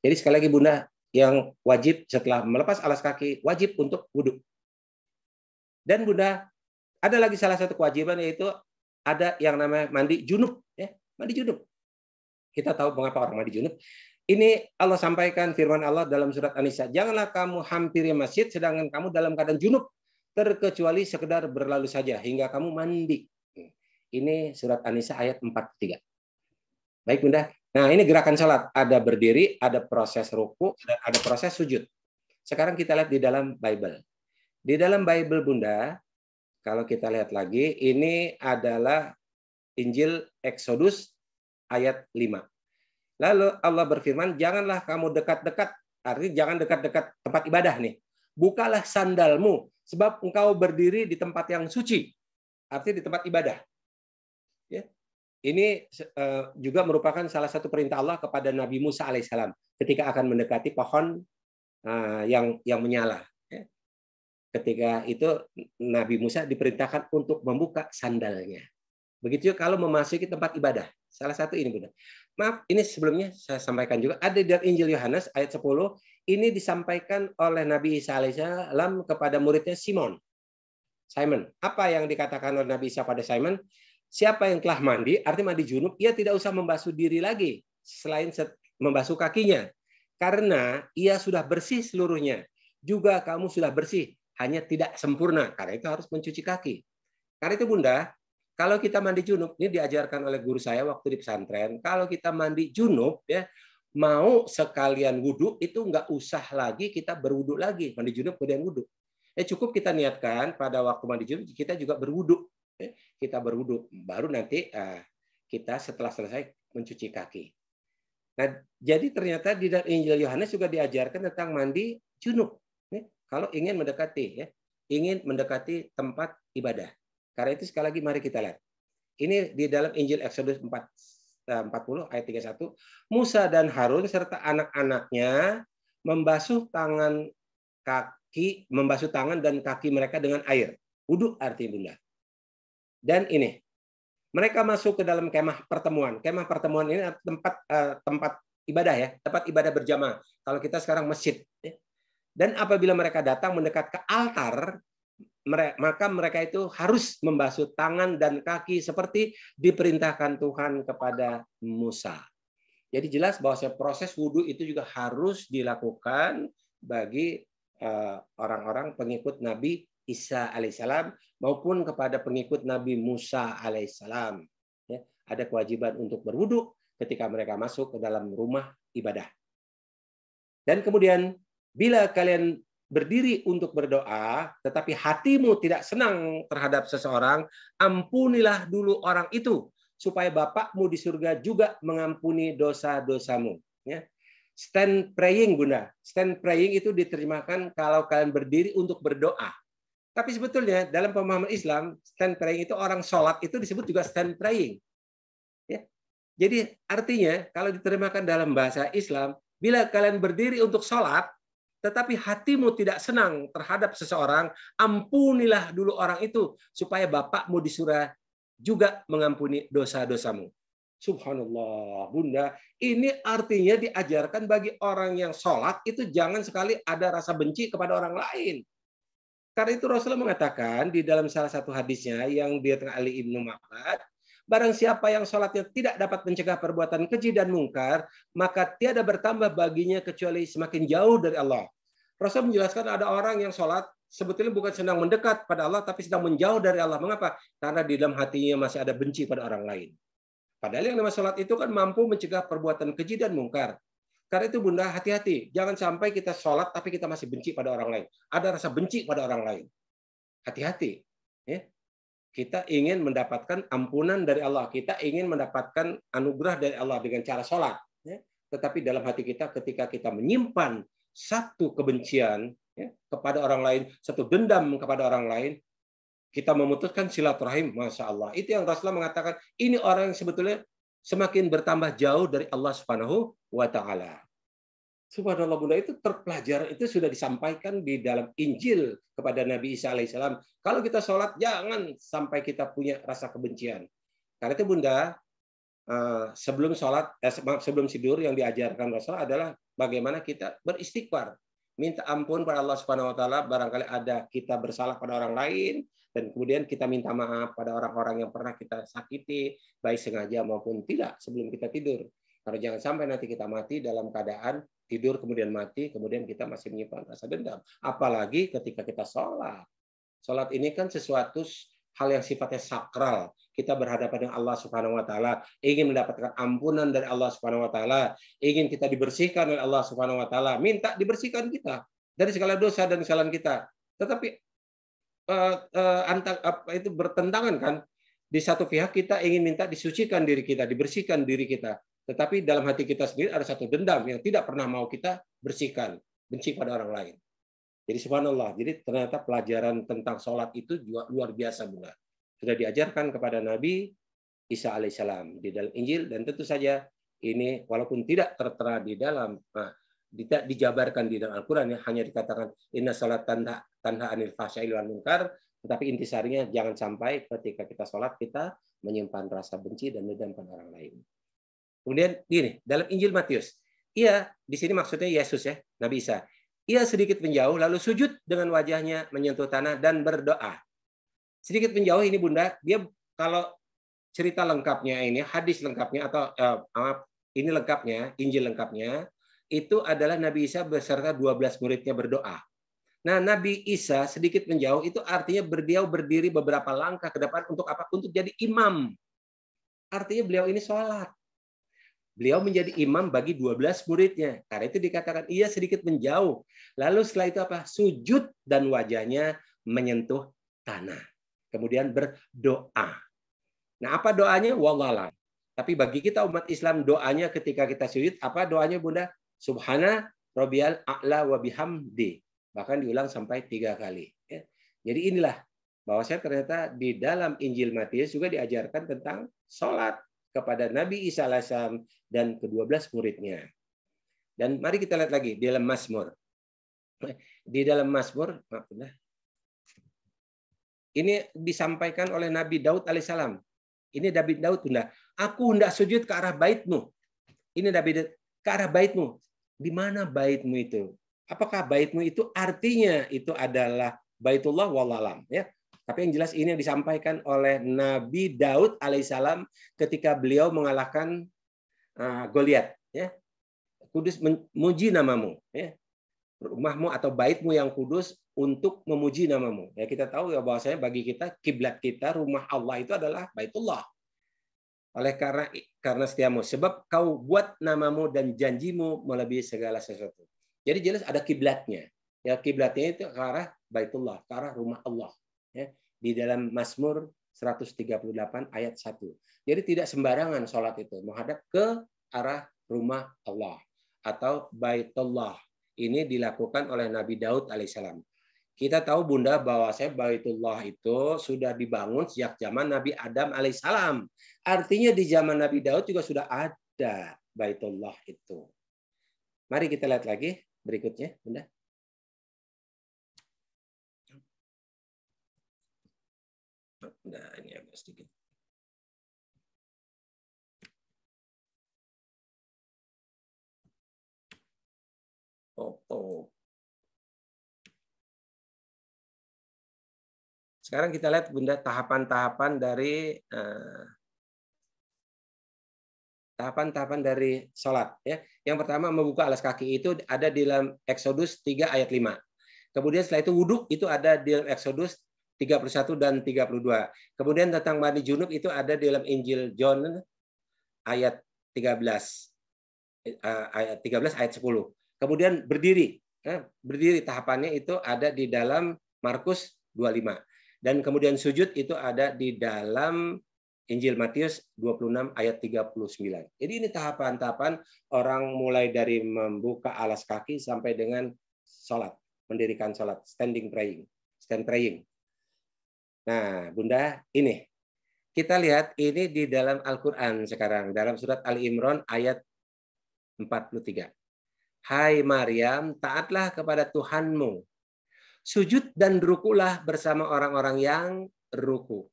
Jadi sekali lagi Bunda, yang wajib setelah melepas alas kaki wajib untuk wudhu. Dan Bunda, ada lagi salah satu kewajiban yaitu ada yang namanya mandi junub, ya, mandi junub. Kita tahu mengapa orang mandi junub. Ini Allah sampaikan firman Allah dalam surat An-Nisa, janganlah kamu hampiri masjid sedangkan kamu dalam keadaan junub, terkecuali sekedar berlalu saja hingga kamu mandi. Ini surat An-Nisa ayat 43. Baik Bunda. Nah, ini gerakan salat, ada berdiri, ada proses ruku, dan ada proses sujud. Sekarang kita lihat di dalam Bible. Di dalam Bible Bunda, kalau kita lihat lagi, ini adalah Injil Exodus ayat 5. Lalu Allah berfirman, janganlah kamu dekat-dekat, artinya jangan dekat-dekat tempat ibadah nih. Bukalah sandalmu, sebab engkau berdiri di tempat yang suci, artinya di tempat ibadah. Ya. Ini juga merupakan salah satu perintah Allah kepada Nabi Musa alaihissalam ketika akan mendekati pohon yang menyala. Ya. Ketika itu Nabi Musa diperintahkan untuk membuka sandalnya. Begitu kalau memasuki tempat ibadah. Salah satu ini Bunda. Maaf, ini sebelumnya saya sampaikan juga. Ada di Injil Yohanes ayat 10. Ini disampaikan oleh Nabi Isa alaihissalam kepada muridnya Simon. Apa yang dikatakan oleh Nabi Isa pada Simon? Siapa yang telah mandi, artinya mandi junub, ia tidak usah membasuh diri lagi. Selain membasuh kakinya. Karena ia sudah bersih seluruhnya. Juga kamu sudah bersih. Hanya tidak sempurna. Karena itu harus mencuci kaki. Karena itu Bunda, kalau kita mandi junub, ini diajarkan oleh guru saya waktu di pesantren, kalau kita mandi junub, ya mau sekalian wudhu, itu nggak usah lagi kita berwudhu lagi. Mandi junub kemudian wudhu. Cukup kita niatkan pada waktu mandi junub, kita juga berwudhu. Kita berwudhu. Baru nanti kita setelah selesai mencuci kaki. Nah, jadi ternyata di dalam Injil Yohanes juga diajarkan tentang mandi junub. Kalau ingin mendekati tempat ibadah. Karena itu sekali lagi mari kita lihat. Ini di dalam Injil Exodus 40 ayat 31. Musa dan Harun serta anak-anaknya membasuh tangan dan kaki mereka dengan air. Wudhu artinya Bunda. Dan ini, mereka masuk ke dalam kemah pertemuan. Kemah pertemuan ini tempat ibadah ya, tempat ibadah berjamaah. Kalau kita sekarang masjid. Dan apabila mereka datang mendekat ke altar, maka mereka itu harus membasuh tangan dan kaki seperti diperintahkan Tuhan kepada Musa. Jadi jelas bahwa proses wudhu itu juga harus dilakukan bagi orang-orang pengikut Nabi Isa alaihissalam maupun kepada pengikut Nabi Musa alaihissalam. Ya, ada kewajiban untuk berwudhu ketika mereka masuk ke dalam rumah ibadah. Dan kemudian bila kalian berdiri untuk berdoa, tetapi hatimu tidak senang terhadap seseorang, ampunilah dulu orang itu, supaya Bapakmu di surga juga mengampuni dosa-dosamu. Ya. Stand praying, Bunda. Stand praying itu diterjemahkan kalau kalian berdiri untuk berdoa. Tapi sebetulnya dalam pemahaman Islam, stand praying itu orang sholat itu disebut juga stand praying. Ya. Jadi artinya kalau diterjemahkan dalam bahasa Islam, bila kalian berdiri untuk sholat, tetapi hatimu tidak senang terhadap seseorang, ampunilah dulu orang itu supaya Bapakmu di surga juga mengampuni dosa-dosamu. Subhanallah, Bunda, ini artinya diajarkan bagi orang yang sholat itu jangan sekali ada rasa benci kepada orang lain. Karena itu Rasulullah mengatakan di dalam salah satu hadisnya yang diriwayatkan Ali Ibnu Ma'bad, barang siapa yang sholatnya tidak dapat mencegah perbuatan keji dan mungkar, maka tiada bertambah baginya kecuali semakin jauh dari Allah. Rasul menjelaskan ada orang yang sholat sebetulnya bukan sedang mendekat pada Allah, tapi sedang menjauh dari Allah. Mengapa? Karena di dalam hatinya masih ada benci pada orang lain. Padahal yang namanya sholat itu kan mampu mencegah perbuatan keji dan mungkar. Karena itu Bunda, hati-hati. Jangan sampai kita sholat tapi kita masih benci pada orang lain. Ada rasa benci pada orang lain. Hati-hati. Ya. Kita ingin mendapatkan ampunan dari Allah. Kita ingin mendapatkan anugerah dari Allah dengan cara sholat. Ya. Tetapi dalam hati kita ketika kita menyimpan satu kebencian ya, kepada orang lain, satu dendam kepada orang lain, kita memutuskan silaturahim, Masya Allah. Itu yang Rasulullah mengatakan, ini orang yang sebetulnya semakin bertambah jauh dari Allah Subhanahu wa Ta'ala. Subhanallah Bunda, itu terpelajar, itu sudah disampaikan di dalam Injil kepada Nabi Isa alaihissalam. Kalau kita sholat, jangan sampai kita punya rasa kebencian. Karena itu Bunda, sebelum sholat, sebelum tidur yang diajarkan Rasulullah adalah bagaimana kita beristighfar. Minta ampun pada Allah Subhanahu wa Ta'ala, barangkali ada kita bersalah pada orang lain, dan kemudian kita minta maaf pada orang-orang yang pernah kita sakiti, baik sengaja maupun tidak sebelum kita tidur. Karena jangan sampai nanti kita mati dalam keadaan tidur kemudian mati, kemudian kita masih menyimpan rasa dendam. Apalagi ketika kita sholat. Sholat ini kan sesuatu hal yang sifatnya sakral. Kita berhadapan dengan Allah Subhanahu wa Ta'ala, ingin mendapatkan ampunan dari Allah Subhanahu wa Ta'ala, ingin kita dibersihkan oleh Allah Subhanahu wa Ta'ala, minta dibersihkan kita dari segala dosa dan kesalahan kita. Tetapi itu bertentangan kan? Di satu pihak kita ingin minta disucikan diri kita, dibersihkan diri kita, tetapi dalam hati kita sendiri ada satu dendam yang tidak pernah mau kita bersihkan, benci pada orang lain. Jadi subhanallah, jadi ternyata pelajaran tentang sholat itu juga luar biasa Bunda. Sudah diajarkan kepada Nabi Isa alaihissalam di dalam Injil, dan tentu saja ini walaupun tidak tertera di dalam tidak dijabarkan di dalam Al-Quran, ya, hanya dikatakan inna salat tanha anil fahsya'i wal munkar, tetapi intisarinya jangan sampai ketika kita sholat kita menyimpan rasa benci dan dendam pada orang lain. Kemudian gini, dalam Injil Matius, ia di sini maksudnya Yesus ya, Nabi Isa. Ia sedikit menjauh lalu sujud dengan wajahnya menyentuh tanah dan berdoa. Sedikit menjauh ini Bunda, dia kalau cerita lengkapnya ini, hadis lengkapnya atau ini lengkapnya, Injil lengkapnya, itu adalah Nabi Isa beserta 12 muridnya berdoa. Nah, Nabi Isa sedikit menjauh itu artinya beliau berdiri beberapa langkah ke depan untuk apa? Untuk jadi imam. Artinya beliau ini sholat. Beliau menjadi imam bagi 12 muridnya. Karena itu dikatakan ia sedikit menjauh. Lalu setelah itu apa? Sujud dan wajahnya menyentuh tanah. Kemudian berdoa. Nah, apa doanya? Wallahualam. Tapi bagi kita umat Islam, doanya ketika kita sujud, apa doanya Bunda? Subhana rabbiyal a'la wa bihamdi. Bahkan diulang sampai 3 kali. Ya. Jadi inilah bahwa saya ternyata di dalam Injil Matius juga diajarkan tentang sholat kepada Nabi Isa alaihissalam dan ke-12 muridnya. Dan mari kita lihat lagi di dalam Mazmur. Di dalam Mazmur, ini disampaikan oleh Nabi Daud alaihissalam. Ini Nabi Daud, Bunda. Aku hendak sujud ke arah bait-Mu. Ini Nabi Daud, ke arah bait-Mu. Di mana bait-Mu itu? Apakah bait-Mu itu artinya itu adalah Baitullah wallahualam ya. Tapi yang jelas ini yang disampaikan oleh Nabi Daud alaihissalam ketika beliau mengalahkan Goliat ya. Kudus memuji namamu ya. Rumahmu atau bait-Mu yang kudus untuk memuji namamu. Ya, kita tahu ya bahwasanya bagi kita kiblat kita rumah Allah itu adalah Baitullah. Oleh karena setiamu, sebab kau buat namamu dan janjimu melebihi segala sesuatu. Jadi jelas ada kiblatnya. Ya, kiblatnya itu ke arah Baitullah, ke arah rumah Allah. Ya, di dalam Mazmur 138 ayat 1. Jadi tidak sembarangan sholat itu menghadap ke arah rumah Allah atau Baitullah. Ini dilakukan oleh Nabi Daud alaihissalam. Kita tahu Bunda bahwa Baitullah itu sudah dibangun sejak zaman Nabi Adam alaihissalam. Artinya di zaman Nabi Daud juga sudah ada Baitullah itu. Mari kita lihat lagi berikutnya, Bunda. Nah, ini agak sedikit. Sekarang kita lihat Bunda tahapan-tahapan dari sholat. Ya. Yang pertama membuka alas kaki itu ada di dalam Exodus 3 ayat 5. Kemudian setelah itu wudhu itu ada di dalam Exodus 31 dan 32. Kemudian tentang mandi junub itu ada di dalam Injil John ayat 13. Ayat 13 ayat 10. Kemudian berdiri tahapannya itu ada di dalam Markus 25. Dan kemudian sujud itu ada di dalam Injil Matius 26 ayat 39. Jadi ini tahapan-tahapan orang mulai dari membuka alas kaki sampai dengan sholat, mendirikan sholat, stand praying. Nah, Bunda, ini kita lihat ini di dalam Al-Quran sekarang, dalam surat Ali Imran ayat 43. Hai Maryam, taatlah kepada Tuhanmu. Sujud dan rukulah bersama orang-orang yang ruku.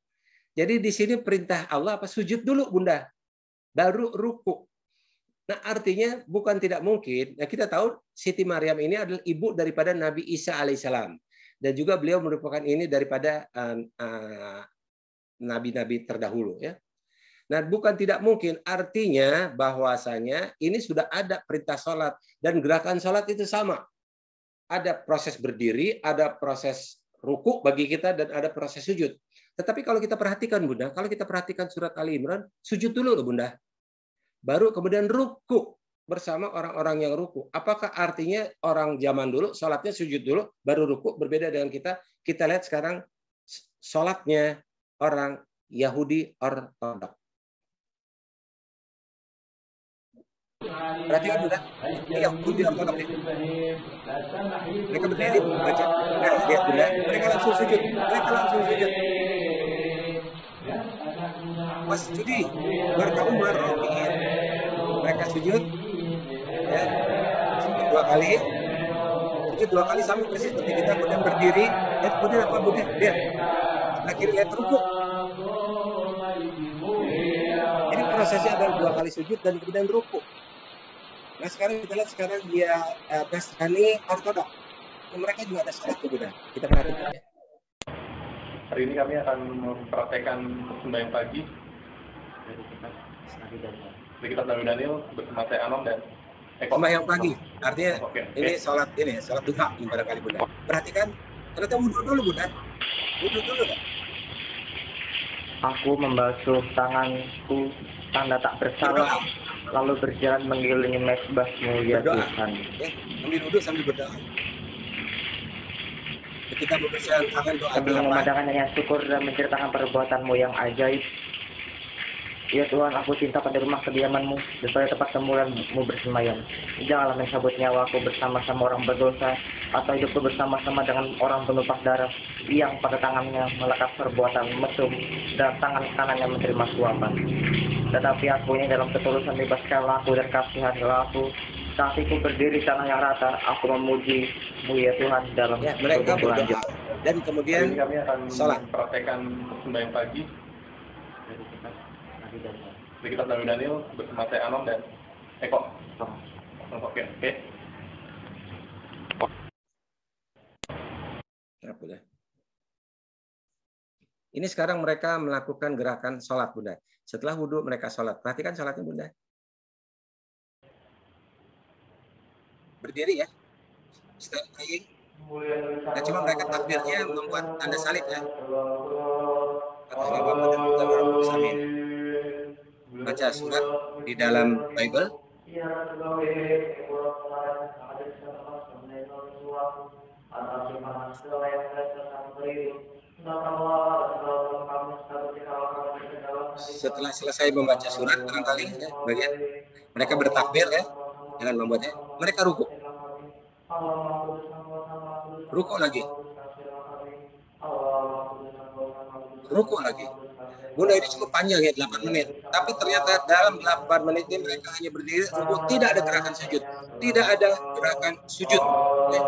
Jadi di sini perintah Allah apa? Sujud dulu, Bunda. Baru ruku. Nah, artinya bukan tidak mungkin. Nah, kita tahu Siti Maryam ini adalah ibu daripada Nabi Isa alaihissalam. Dan juga beliau merupakan ini daripada nabi-nabi terdahulu. Ya. Nah, bukan tidak mungkin. Artinya bahwasanya ini sudah ada perintah sholat. Dan gerakan sholat itu sama. Ada proses berdiri, ada proses ruku bagi kita, dan ada proses sujud. Tetapi kalau kita perhatikan, Bunda, kalau kita perhatikan surat Ali Imran, sujud dulu loh, Bunda. Baru kemudian ruku bersama orang-orang yang ruku. Apakah artinya orang zaman dulu sholatnya sujud dulu, baru ruku? Berbeda dengan kita. Kita lihat sekarang sholatnya orang Yahudi Ortodok. Perhatikan, Bunda. Ini Yahudi Ortodok. Mereka berdiri baca. Nah, lihat, Bunda. Mereka langsung sujud. Wasjudi warka'u ma'ar-raki'in. Mereka sujud, ya, sujud 2 kali. Sujud 2 kali sama persis seperti kita. Kemudian berdiri. Kemudian apa, Bunda? Lihat. Akhirnya lihat ruku. Jadi prosesnya adalah 2 kali sujud dan kemudian ruku. Nah, sekarang kita lihat dia Nasrani Ortodok. Mereka juga ada sholat, Bunda. Kita perhatikan. Hari ini kami akan mempraktekkan sembahyang pagi dari kitab Nabi Daniel bersama saya Anom dan Eko. Sembahyang pagi, artinya ini sholat duha barangkali, Bunda. Perhatikan, ternyata wudhu dulu, Bunda. Wudhu dulu, Bunda. Aku membasuh tanganku tanda tak bersalah, lalu berjalan mengelilingi mezbah-Mu, ya Tuhan. Ya, sambil duduk sambil berdoa. Ketika membersihkan tangan, doa sebelum memadamkan nyanyian syukur dan menceritakan perbuatan-Mu yang ajaib. Ya Tuhan, aku cinta pada rumah kediaman-Mu, supaya tempat kemuliaan-Mu bersemayam. Janganlah mencabut nyawaku bersama-sama orang berdosa, atau hidupku bersama-sama dengan orang penumpang darah, yang pada tangannya melekat perbuatan mesum, dan tangan kanannya menerima suapan. Tetapi aku ini dalam ketulusan bebaskanlah aku dan kasihanlah aku. Kakiku berdiri di tanah yang rata, aku memuji-Mu ya Tuhan dalam mereka berdoa. Dan kemudian kami akan sholat. Mempraktekkan sembahyang pagi dari kitab Nabi Daniel bersama saya Anom dan Eko. Oke. Ini sekarang mereka melakukan gerakan sholat, Bunda. Setelah wudhu mereka sholat. Perhatikan sholatnya, Bunda. Berdiri ya. Stand praying. Nah, cuma mereka takbirnya membuat tanda salib ya. Baca surat di dalam Bible. Setelah selesai membaca surat, barangkali ya, bagian mereka bertakbir ya, dengan membuatnya. Mereka ruku. Ruku lagi. Ruku lagi. Bunda, ini cukup panjang ya, 8 menit. Tapi ternyata dalam 8 menit ini mereka hanya berdiri ruku, tidak ada gerakan sujud. Tidak ada gerakan sujud. Ya.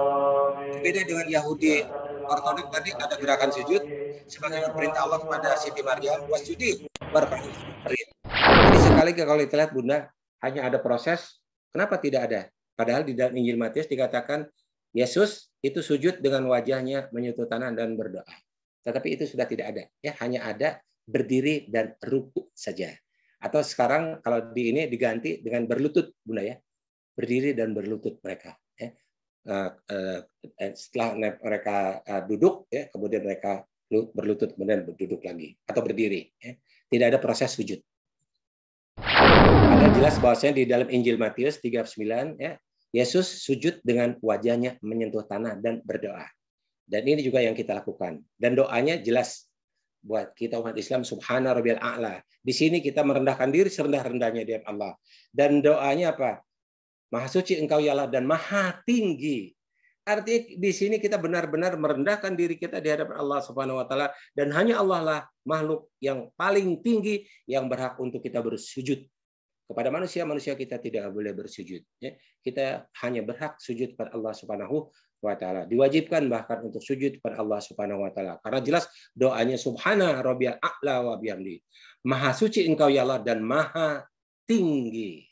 Beda dengan Yahudi Ortodok tadi ada gerakan sujud sebagai perintah Allah kepada Siti Maryam, wasjudi warka'i. Jadi sekali kalau kita lihat Bunda, hanya ada proses. Kenapa tidak ada? Padahal di dalam Injil Matius dikatakan Yesus itu sujud dengan wajahnya menyentuh tanah dan berdoa. Tetapi itu sudah tidak ada. Ya, hanya ada berdiri dan ruku saja. Atau sekarang kalau di ini diganti dengan berlutut, Bunda ya. Berdiri dan berlutut mereka. Ya. Setelah mereka duduk, ya, kemudian mereka berlutut, kemudian duduk lagi. Atau berdiri. Ya. Tidak ada proses sujud. Ada jelas bahwasanya di dalam Injil Matius 3:9 ya, Yesus sujud dengan wajahnya menyentuh tanah dan berdoa. Dan ini juga yang kita lakukan. Dan doanya jelas buat kita umat Islam, Subhana Rabbiyal A'la. Di sini kita merendahkan diri serendah-rendahnya di hadapan Allah. Dan doanya apa? Maha suci Engkau ya Allah dan maha tinggi. Artinya di sini kita benar-benar merendahkan diri kita di hadapan Allah Subhanahu wa taala, dan hanya Allah lah makhluk yang paling tinggi yang berhak untuk kita bersujud. Kepada manusia kita tidak boleh bersujud. Ya. Kita hanya berhak sujud kepada Allah Subhanahu wa taala. Diwajibkan bahkan untuk sujud kepada Allah Subhanahu wa taala. Karena jelas doanya Subhana Rabbiyal A'la wa bihamdi. Maha suci Engkau ya Allah dan maha tinggi.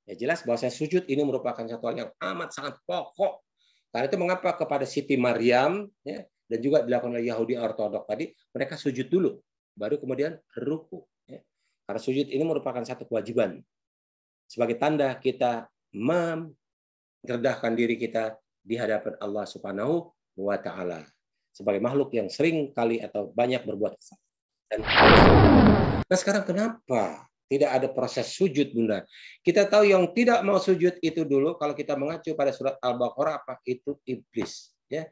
Ya, jelas bahwa sujud ini merupakan satu hal yang amat sangat pokok. Karena itu mengapa kepada Siti Maryam ya, dan juga dilakukan oleh Yahudi Ortodok tadi, mereka sujud dulu, baru kemudian ruku. Ya. Karena sujud ini merupakan satu kewajiban. Sebagai tanda kita merendahkan diri kita di hadapan Allah Subhanahu wa taala. Sebagai makhluk yang sering kali atau banyak berbuat kesalahan. Nah, sekarang kenapa tidak ada proses sujud, Bunda? Kita tahu yang tidak mau sujud itu dulu, kalau kita mengacu pada surat Al-Baqarah, apa itu? Iblis. Ya.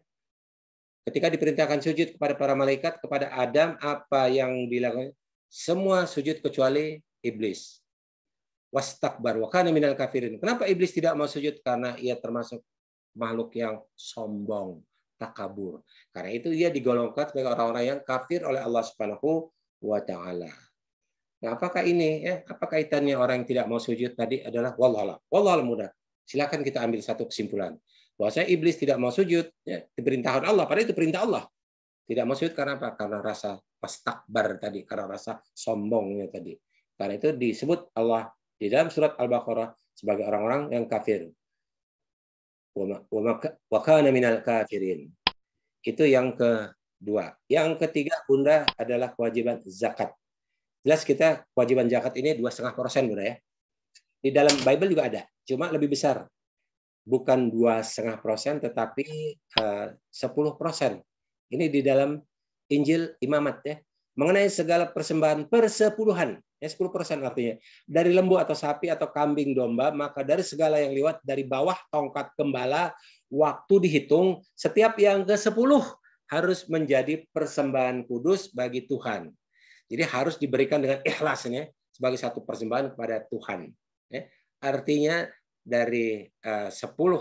Ketika diperintahkan sujud kepada para malaikat, kepada Adam, apa yang dilakukan? Semua sujud kecuali iblis. Wastakbar wa kana minal kafirin. Kenapa iblis tidak mau sujud? Karena ia termasuk makhluk yang sombong, takabur. Karena itu ia digolongkan sebagai orang-orang yang kafir oleh Allah Subhanahu wa taala. Nah, apakah ini ya? Apa kaitannya orang yang tidak mau sujud tadi adalah wallahu mudah. Silakan kita ambil satu kesimpulan. Bahwasanya iblis tidak mau sujud ya, diperintahkan Allah, padahal itu perintah Allah. Tidak mau sujud karena apa? Karena rasa wastakbar tadi, karena rasa sombongnya tadi. Karena itu disebut Allah di dalam surat Al-Baqarah sebagai orang-orang yang kafir. Wa kana minal kafirin. Itu yang kedua. Yang ketiga, Bunda, adalah kewajiban zakat. Jelas kita kewajiban zakat ini 2,5%, Bunda ya. Di dalam Bible juga ada, cuma lebih besar. Bukan 2,5%, tetapi 10%. Ini di dalam Injil Imamat ya. Mengenai segala persembahan persepuluhan. Ya, 10% artinya. Dari lembu atau sapi atau kambing domba, maka dari segala yang lewat dari bawah tongkat gembala, waktu dihitung, setiap yang ke-10 harus menjadi persembahan kudus bagi Tuhan. Jadi harus diberikan dengan ikhlasnya sebagai satu persembahan kepada Tuhan. Ya. Artinya dari 10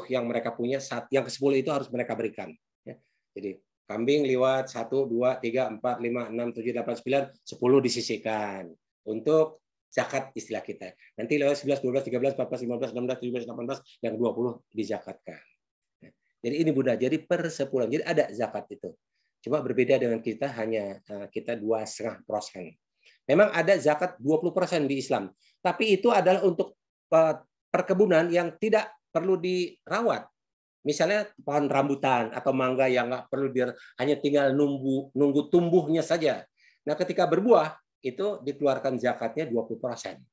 yang mereka punya, yang ke-10 itu harus mereka berikan. Ya. Jadi kambing lewat 1, 2, 3, 4, 5, 6, 7, 8, 9, 10 disisihkan untuk zakat istilah kita. Nanti lewat 11, 12, 13, 14, 15, 16, 17, 18, yang 20 dizakatkan. Jadi ini Bunda, jadi per 10. Jadi ada zakat itu. Cuma berbeda dengan kita, hanya kita 2,5%. Memang ada zakat 20% di Islam. Tapi itu adalah untuk perkebunan yang tidak perlu dirawat. Misalnya pohon rambutan atau mangga yang nggak perlu hanya tinggal nunggu tumbuhnya saja. Nah, ketika berbuah itu dikeluarkan zakatnya 20%.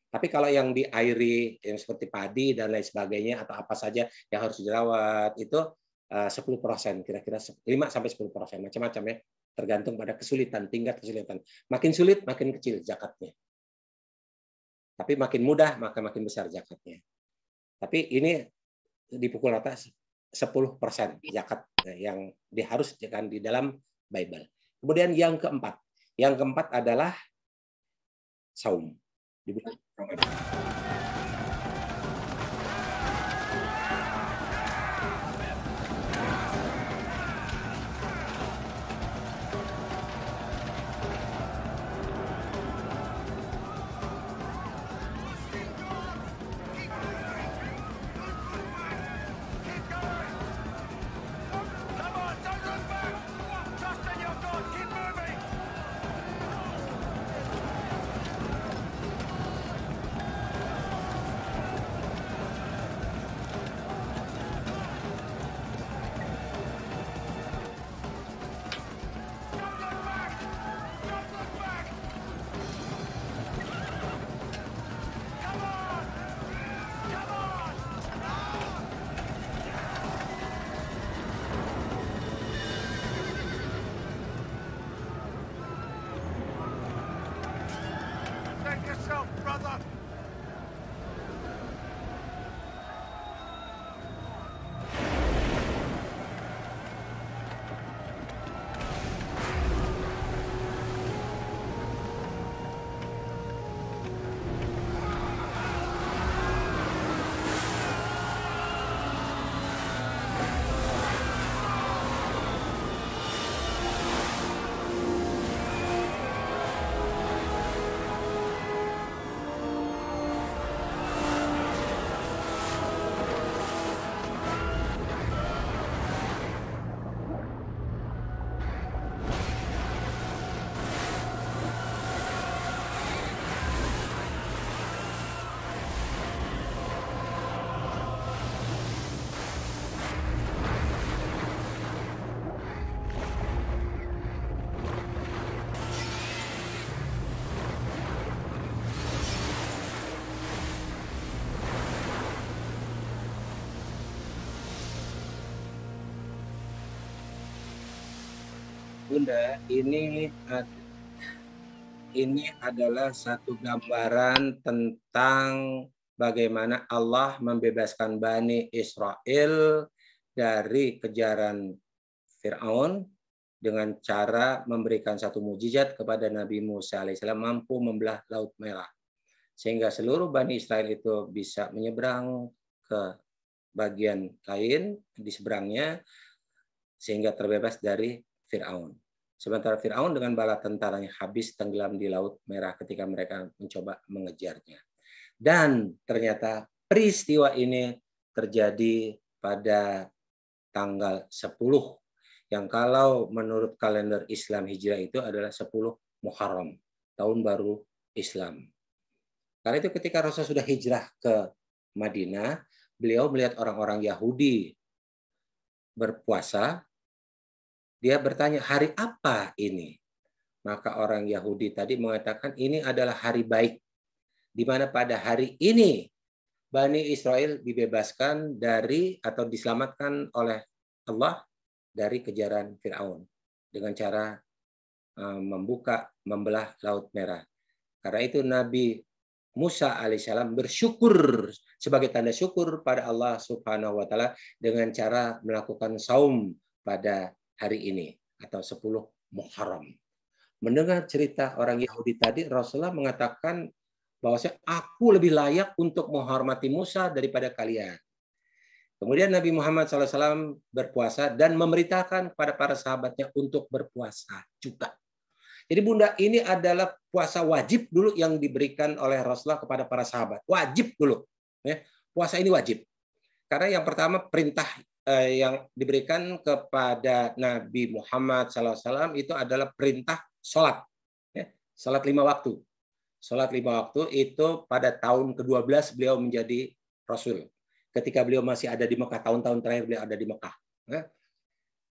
Tapi kalau yang diairi yang seperti padi dan lain sebagainya atau apa saja yang harus dirawat itu 10%, kira-kira 5-10%, macam-macam ya, tergantung pada kesulitan, tingkat kesulitan. Makin sulit makin kecil zakatnya. Tapi makin mudah maka makin besar zakatnya. Tapi ini dipukul rata 10% zakat yang diharuskan di dalam Bible. Kemudian yang keempat adalah saum di bulan Ramadan. Bunda, ini adalah satu gambaran tentang bagaimana Allah membebaskan Bani Israel dari kejaran Fir'aun dengan cara memberikan satu mukjizat kepada Nabi Musa alaihissalam mampu membelah Laut Merah. Sehingga seluruh Bani Israel itu bisa menyeberang ke bagian lain di seberangnya sehingga terbebas dari Fir'aun. Sementara Fir'aun dengan bala tentaranya habis tenggelam di Laut Merah ketika mereka mencoba mengejarnya. Dan ternyata peristiwa ini terjadi pada tanggal 10 yang kalau menurut kalender Islam Hijrah itu adalah 10 Muharram, tahun baru Islam. Karena itu ketika Rasul sudah hijrah ke Madinah, beliau melihat orang-orang Yahudi berpuasa. Dia bertanya, hari apa ini? Maka orang Yahudi tadi mengatakan ini adalah hari baik. Di mana pada hari ini Bani Israel dibebaskan dari atau diselamatkan oleh Allah dari kejaran Fir'aun. Dengan cara membelah Laut Merah. Karena itu Nabi Musa alaihissalam bersyukur sebagai tanda syukur pada Allah Subhanahu wa taala dengan cara melakukan saum pada hari ini atau 10 Muharram. Mendengar cerita orang Yahudi tadi, Rasulullah mengatakan bahwasanya aku lebih layak untuk menghormati Musa daripada kalian. Kemudian Nabi Muhammad SAW berpuasa dan memberitakan kepada para sahabatnya untuk berpuasa juga. Jadi Bunda, ini adalah puasa wajib dulu yang diberikan oleh Rasulullah kepada para sahabat. Wajib dulu. Puasa ini wajib. Karena yang pertama perintah yang diberikan kepada Nabi Muhammad SAW itu adalah perintah sholat. Sholat 5 waktu. Sholat 5 waktu itu pada tahun ke-12 beliau menjadi Rasul. Ketika beliau masih ada di Mekah, tahun-tahun terakhir beliau ada di Mekah.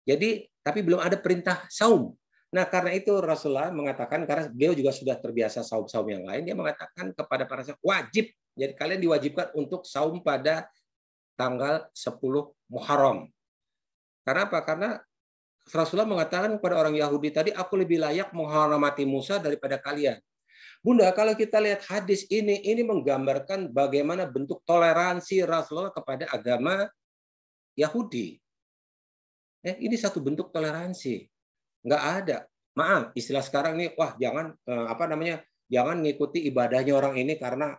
Jadi, tapi belum ada perintah saum. Nah, karena itu Rasulullah mengatakan, karena beliau juga sudah terbiasa saum-saum yang lain, dia mengatakan kepada para sahabat, wajib. Jadi kalian diwajibkan untuk saum pada tanggal 10 Muharram. Karena apa? Karena Rasulullah mengatakan kepada orang Yahudi tadi, aku lebih layak menghormati Musa daripada kalian. Bunda, kalau kita lihat hadis ini menggambarkan bagaimana bentuk toleransi Rasulullah kepada agama Yahudi. Ini satu bentuk toleransi. Nggak ada. Maaf, istilah sekarang ini, wah jangan jangan ngikuti ibadahnya orang ini karena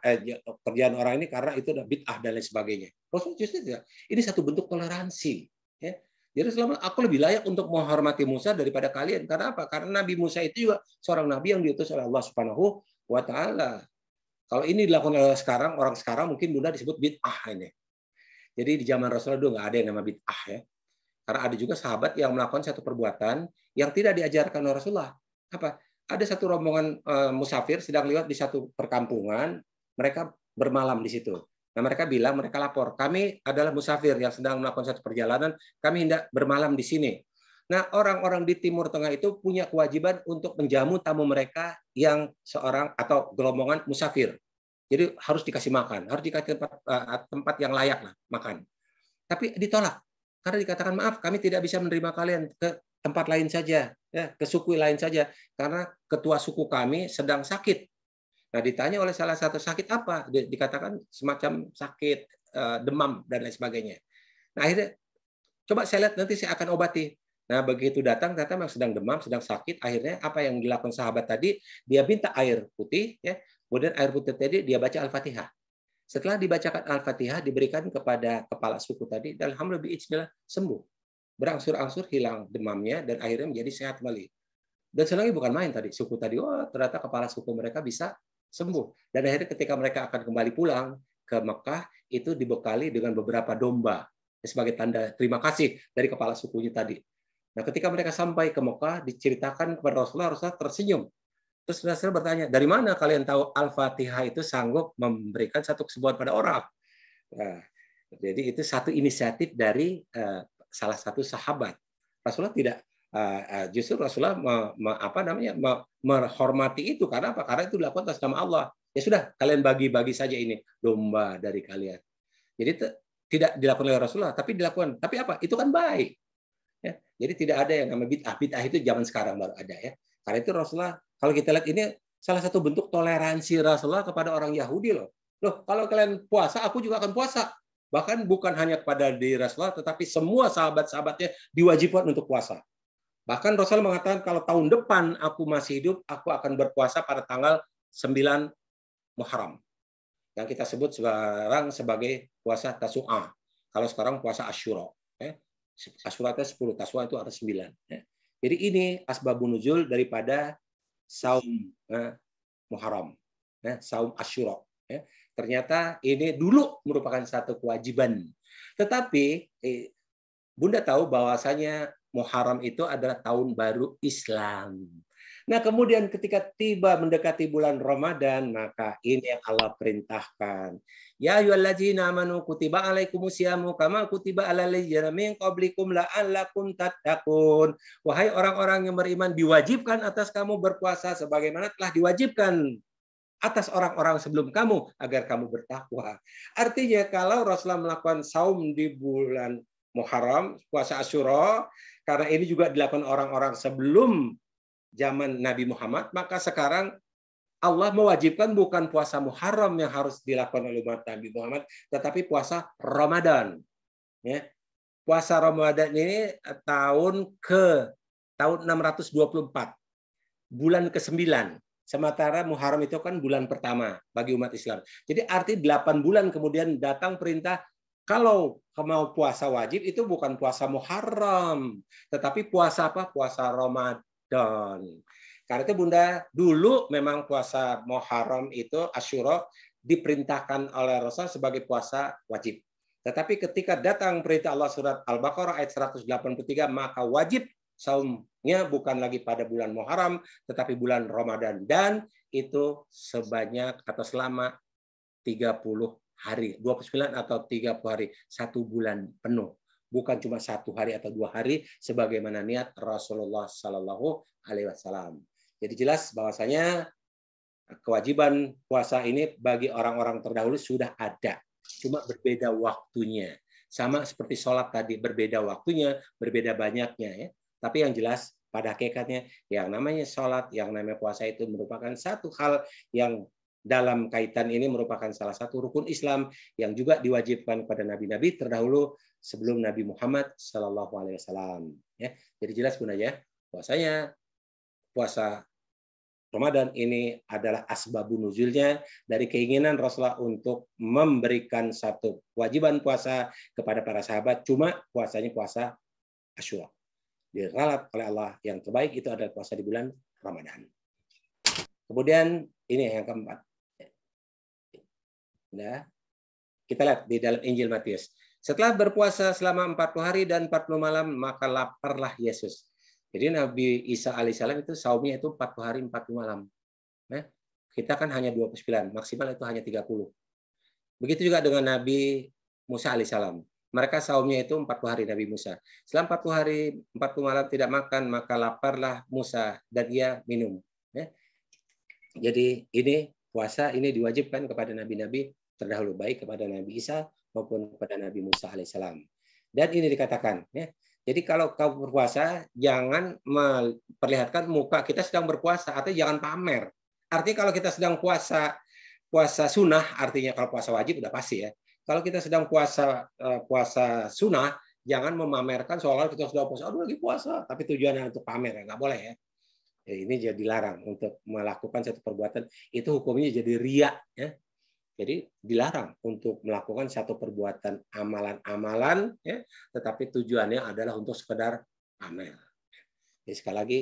kerjaan orang ini karena itu udah bid'ah dan lain sebagainya. Rasul justru tidak. Ini satu bentuk toleransi. Ya. Jadi selama aku lebih layak untuk menghormati Musa daripada kalian. Karena apa? Karena Nabi Musa itu juga seorang nabi yang diutus oleh Allah Subhanahu wa taala. Kalau ini dilakukan oleh sekarang, orang sekarang mungkin Bunda disebut bid'ah ini. Jadi di zaman Rasulullah dulu nggak ada yang nama bid'ah ya. Karena ada juga sahabat yang melakukan satu perbuatan yang tidak diajarkan oleh Rasulullah. Apa? Ada satu rombongan musafir sedang lewat di satu perkampungan, mereka bermalam di situ. Nah, mereka bilang, mereka lapor, kami adalah musafir yang sedang melakukan satu perjalanan, kami hendak bermalam di sini. Nah, orang-orang di Timur Tengah itu punya kewajiban untuk menjamu tamu mereka yang seorang atau gelombongan musafir. Jadi harus dikasih makan, harus dikasih tempat yang layak lah makan. Tapi ditolak. Karena dikatakan, maaf, kami tidak bisa menerima kalian ke tempat lain saja, ya, ke suku lain saja, karena ketua suku kami sedang sakit. Nah, ditanya oleh salah satu sakit apa? Dikatakan semacam sakit demam dan lain sebagainya. Nah, akhirnya coba saya lihat nanti saya akan obati. Nah, begitu datang ternyata memang sedang demam, sedang sakit. Akhirnya apa yang dilakukan sahabat tadi? Dia minta air putih, ya. Kemudian air putih tadi dia baca Al-Fatihah. Setelah dibacakan Al-Fatihah diberikan kepada kepala suku tadi dan alhamdulillah biiznillah sembuh. Berangsur-angsur hilang demamnya dan akhirnya menjadi sehat kembali. Dan senangnya bukan main tadi, suku tadi, oh ternyata kepala suku mereka bisa sembuh. Dan akhirnya ketika mereka akan kembali pulang ke Mekah, itu dibekali dengan beberapa domba sebagai tanda terima kasih dari kepala sukunya tadi. Nah, ketika mereka sampai ke Mekah, diceritakan kepada Rasulullah, Rasulullah tersenyum. Terus Rasulullah bertanya, dari mana kalian tahu Al-Fatihah itu sanggup memberikan satu kesembuhan pada orang? Nah, jadi itu satu inisiatif dari salah satu sahabat. Rasulullah tidak justru Rasulullah menghormati itu karena apa? Karena itu dilakukan atas nama Allah. Ya sudah, kalian bagi-bagi saja ini domba dari kalian. Jadi tidak dilakukan oleh Rasulullah, tapi dilakukan. Tapi apa? Itu kan baik. Ya. Jadi tidak ada yang namanya bid'ah. Bid'ah itu zaman sekarang baru ada ya. Karena itu Rasulullah, kalau kita lihat ini salah satu bentuk toleransi Rasulullah kepada orang Yahudi loh. Loh, kalau kalian puasa, aku juga akan puasa. Bahkan bukan hanya kepada diri Rasulullah, tetapi semua sahabat-sahabatnya diwajibkan untuk puasa. Bahkan Rasulullah mengatakan kalau tahun depan aku masih hidup, aku akan berpuasa pada tanggal 9 Muharram. Yang kita sebut sekarang sebagai puasa Tasu'ah. Kalau sekarang puasa Asyura. Asyura itu 10, Tasu'ah itu ada 9. Jadi ini asbabun nuzul daripada saum Muharram, saum Asyura. Ternyata ini dulu merupakan satu kewajiban. Tetapi Bunda tahu bahwasanya Muharram itu adalah tahun baru Islam. Nah, kemudian ketika tiba mendekati bulan Ramadan, maka ini yang Allah perintahkan. Ya ayyuhalladzina amanu kutiba alaikumusyamu kama kutiba alal ladzina min qablikum la'allakum tattaqun. Wahai orang-orang yang beriman, diwajibkan atas kamu berpuasa sebagaimana telah diwajibkan atas orang-orang sebelum kamu agar kamu bertakwa. Artinya kalau Rasulullah melakukan saum di bulan Muharram, puasa Asyura, karena ini juga dilakukan orang-orang sebelum zaman Nabi Muhammad, maka sekarang Allah mewajibkan bukan puasa Muharram yang harus dilakukan oleh umat Nabi Muhammad, tetapi puasa Ramadan. Ya. Puasa Ramadan ini tahun 624, bulan ke-9. Sementara Muharram itu kan bulan pertama bagi umat Islam. Jadi arti 8 bulan kemudian datang perintah kalau mau puasa wajib itu bukan puasa Muharram, tetapi puasa apa? Puasa Ramadan. Karena itu Bunda, dulu memang puasa Muharram itu Asyura diperintahkan oleh Rasul sebagai puasa wajib. Tetapi ketika datang perintah Allah surat Al-Baqarah ayat 183, maka wajib saumnya bukan lagi pada bulan Muharram, tetapi bulan Ramadan. Dan itu sebanyak atau selama 30 hari, 29 atau 30 hari, 1 bulan penuh. Bukan cuma 1 hari atau 2 hari, sebagaimana niat Rasulullah Sallallahu Alaihi Wasallam. Jadi jelas bahwasanya kewajiban puasa ini bagi orang-orang terdahulu sudah ada, cuma berbeda waktunya. Sama seperti sholat tadi, berbeda waktunya, berbeda banyaknya ya. Tapi yang jelas pada hakikatnya yang namanya sholat, yang namanya puasa itu merupakan satu hal yang dalam kaitan ini merupakan salah satu rukun Islam yang juga diwajibkan kepada nabi-nabi terdahulu sebelum Nabi Muhammad Sallallahu Alaihi Wasallam. Ya, jadi jelas Bunda ya, puasanya puasa Ramadan ini adalah asbabun nuzulnya dari keinginan Rasulullah untuk memberikan satu kewajiban puasa kepada para sahabat. Cuma puasanya puasa Asyura. Diralat oleh Allah yang terbaik itu adalah puasa di bulan Ramadan. Kemudian ini yang keempat. Nah, kita lihat di dalam Injil Matius. Setelah berpuasa selama 40 hari dan 40 malam, maka laparlah Yesus. Jadi Nabi Isa alaihissalam itu saumnya itu 40 hari 40 malam. Nah, kita kan hanya 29, maksimal itu hanya 30. Begitu juga dengan Nabi Musa alaihissalam. Mereka saumnya itu 40 hari Nabi Musa. Setelah 40 hari 40 malam tidak makan, maka laparlah Musa dan ia minum. Ya. Jadi ini puasa ini diwajibkan kepada nabi-nabi terdahulu, baik kepada Nabi Isa maupun kepada Nabi Musa alaihissalam. Dan ini dikatakan, ya. Jadi kalau kau berpuasa jangan memperlihatkan muka kita sedang berpuasa atau jangan pamer. Artinya kalau kita sedang puasa sunnah, artinya kalau puasa wajib udah pasti ya. Kalau kita sedang puasa sunnah, jangan memamerkan seolah-olah kita sudah puasa. Aduh lagi puasa, tapi tujuannya untuk pamer ya, nggak boleh ya. Ini jadi dilarang untuk melakukan satu perbuatan itu hukumnya jadi riya ya. Jadi dilarang untuk melakukan satu perbuatan amalan-amalan ya, tetapi tujuannya adalah untuk sekedar pamer. Jadi sekali lagi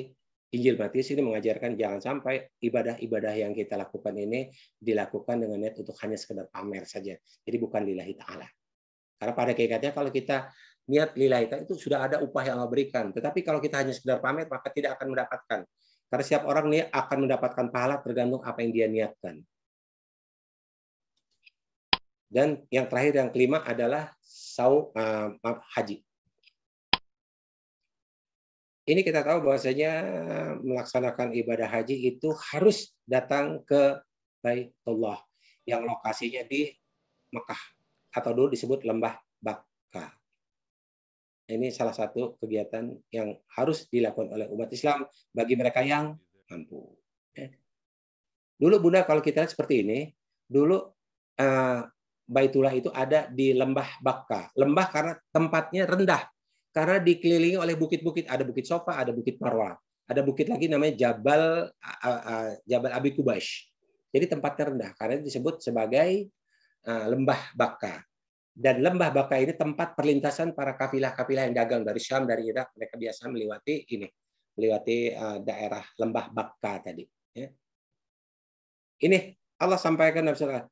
Injil Matius ini mengajarkan jangan sampai ibadah-ibadah yang kita lakukan ini dilakukan dengan niat untuk hanya sekedar pamer saja. Jadi bukan lillahi ta'ala. Karena pada hakikatnya kalau kita niat lillahi ta'ala itu sudah ada upah yang Allah berikan. Tetapi kalau kita hanya sekedar pamer maka tidak akan mendapatkan. Karena setiap orang nih akan mendapatkan pahala tergantung apa yang dia niatkan. Dan yang terakhir yang kelima adalah haji. Ini kita tahu bahwasanya melaksanakan ibadah haji itu harus datang ke Baitullah yang lokasinya di Mekah atau dulu disebut Lembah Bakkah. Ini salah satu kegiatan yang harus dilakukan oleh umat Islam bagi mereka yang mampu. Dulu Bunda kalau kita lihat seperti ini, dulu Baitullah itu ada di lembah Bakka. Lembah karena tempatnya rendah, karena dikelilingi oleh bukit-bukit. Ada Bukit Sofa, ada Bukit Marwah, ada bukit lagi namanya Jabal Abi Kubash. Jadi tempatnya rendah karena disebut sebagai lembah Bakka. Dan lembah Bakka ini tempat perlintasan para kafilah-kafilah yang dagang dari Syam, dari Irak. Mereka biasa melewati daerah lembah Bakka tadi. Ini Allah sampaikan dalam surah,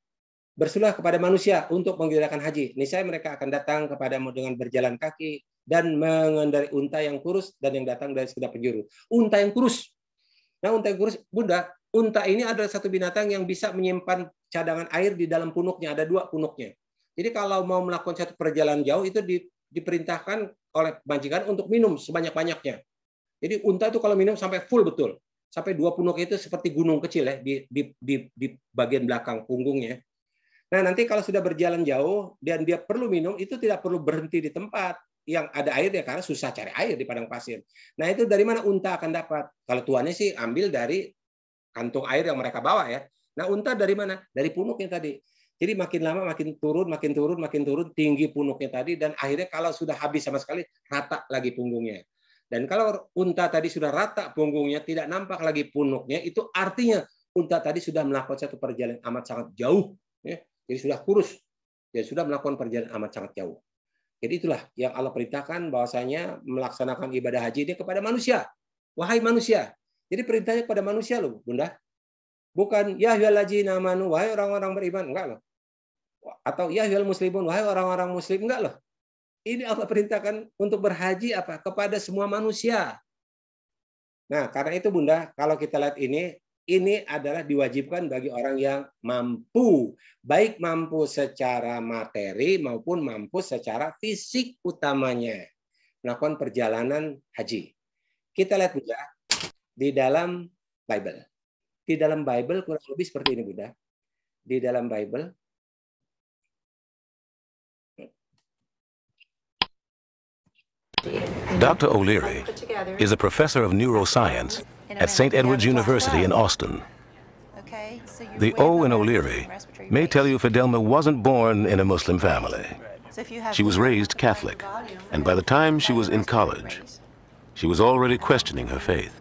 bersulah kepada manusia untuk menggerakkan haji. Niscaya mereka akan datang kepadamu dengan berjalan kaki dan mengendarai unta yang kurus dan yang datang dari segala penjuru. Unta yang kurus. Nah, unta yang kurus, Bunda, unta ini adalah satu binatang yang bisa menyimpan cadangan air di dalam punuknya. Ada 2 punuknya. Jadi kalau mau melakukan satu perjalanan jauh itu diperintahkan oleh majikan untuk minum sebanyak-banyaknya. Jadi unta itu kalau minum sampai full betul. Sampai 2 punuk itu seperti gunung kecil ya di bagian belakang punggungnya. Nah, nanti kalau sudah berjalan jauh dan dia perlu minum, itu tidak perlu berhenti di tempat yang ada air ya, karena susah cari air di padang pasir. Nah, itu dari mana unta akan dapat? Kalau tuannya sih ambil dari kantung air yang mereka bawa ya. Nah, unta dari mana? Dari punuknya tadi. Jadi makin lama makin turun, tinggi punuknya tadi, dan akhirnya kalau sudah habis sama sekali, rata lagi punggungnya. Dan kalau unta tadi sudah rata punggungnya, tidak nampak lagi punuknya, itu artinya unta tadi sudah melakukan satu perjalanan amat sangat jauh. Ya. Jadi sudah kurus, dan sudah melakukan perjalanan amat sangat jauh. Jadi itulah yang Allah perintahkan bahwasanya melaksanakan ibadah haji ini kepada manusia. Wahai manusia. Jadi perintahnya kepada manusia loh, Bunda. Bukan ya ayyuhallazina amanu, wahai orang-orang beriman, enggak loh. Atau ya ayyuhal muslimun, wahai orang-orang muslim, enggak loh. Ini Allah perintahkan untuk berhaji apa? Kepada semua manusia. Nah, karena itu Bunda, kalau kita lihat ini adalah diwajibkan bagi orang yang mampu, baik mampu secara materi maupun mampu secara fisik utamanya melakukan perjalanan haji. Kita lihat Bunda di dalam Bible. Di dalam Bible kurang lebih seperti ini, Bunda. Di dalam Bible Dr. O'Leary is a professor of neuroscience at St. Edward's University in Austin. The O in O'Leary may tell you Fidelma wasn't born in a Muslim family. She was raised Catholic, and by the time she was in college, she was already questioning her faith.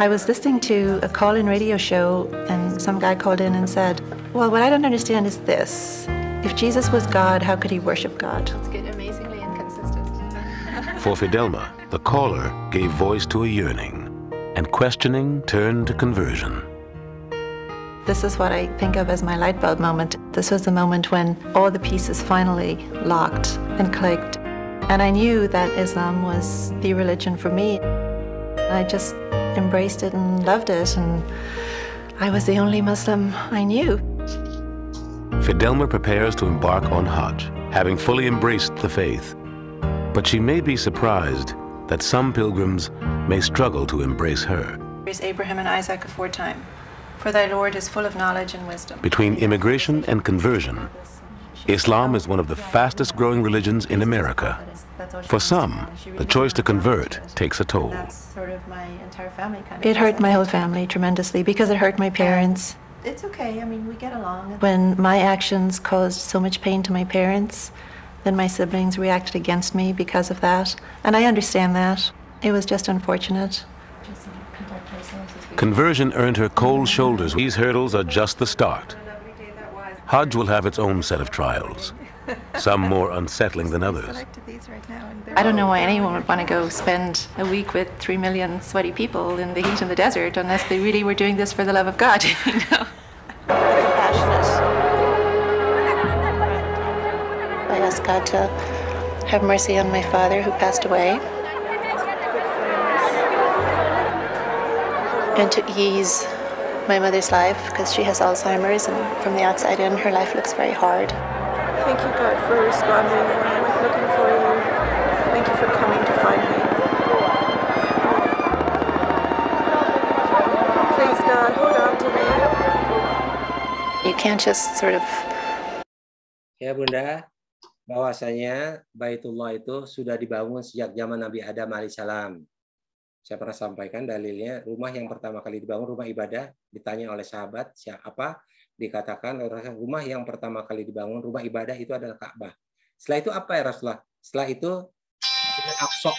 I was listening to a call-in radio show, and some guy called in and said, well, what I don't understand is this. If Jesus was God, how could he worship God? Amazingly inconsistent. For Fidelma, the caller gave voice to a yearning, and questioning turned to conversion. This is what I think of as my light bulb moment. This was the moment when all the pieces finally locked and clicked. And I knew that Islam was the religion for me. I just embraced it and loved it, and I was the only Muslim I knew. Fidelma prepares to embark on Hajj, having fully embraced the faith. But she may be surprised that some pilgrims may struggle to embrace her. There's Abraham and Isaac aforetime. For thy Lord is full of knowledge and wisdom. Between immigration and conversion, Islam is one of the fastest growing religions in America. For some, the choice to convert takes a toll. It hurt my whole family tremendously because it hurt my parents. It's okay, I mean, we get along. When my actions caused so much pain to my parents, then my siblings reacted against me because of that. And I understand that. It was just unfortunate. Conversion earned her cold shoulders. These hurdles are just the start. Hajj will have its own set of trials, some more unsettling than others. I don't know why anyone would want to go spend a week with 3 million sweaty people in the heat in the desert unless they really were doing this for the love of God, you know. I ask God to have mercy on my father who passed away, and to ease my mother's life because she has Alzheimer's, and from the outside in her life looks very hard. Thank you, God, for responding when I was looking for you. Thank you for coming to find me. Please, God, hold on to me. You can't just sort of... Ya Bunda, bahwasanya Baitullah itu sudah dibangun sejak zaman Nabi Adam alaihissalam. Saya pernah sampaikan dalilnya, rumah yang pertama kali dibangun, rumah ibadah, ditanya oleh sahabat, siapa? Dikatakan rumah yang pertama kali dibangun, rumah ibadah itu adalah Ka'bah. Setelah itu apa ya Rasulullah? Setelah itu Al-Aqsa.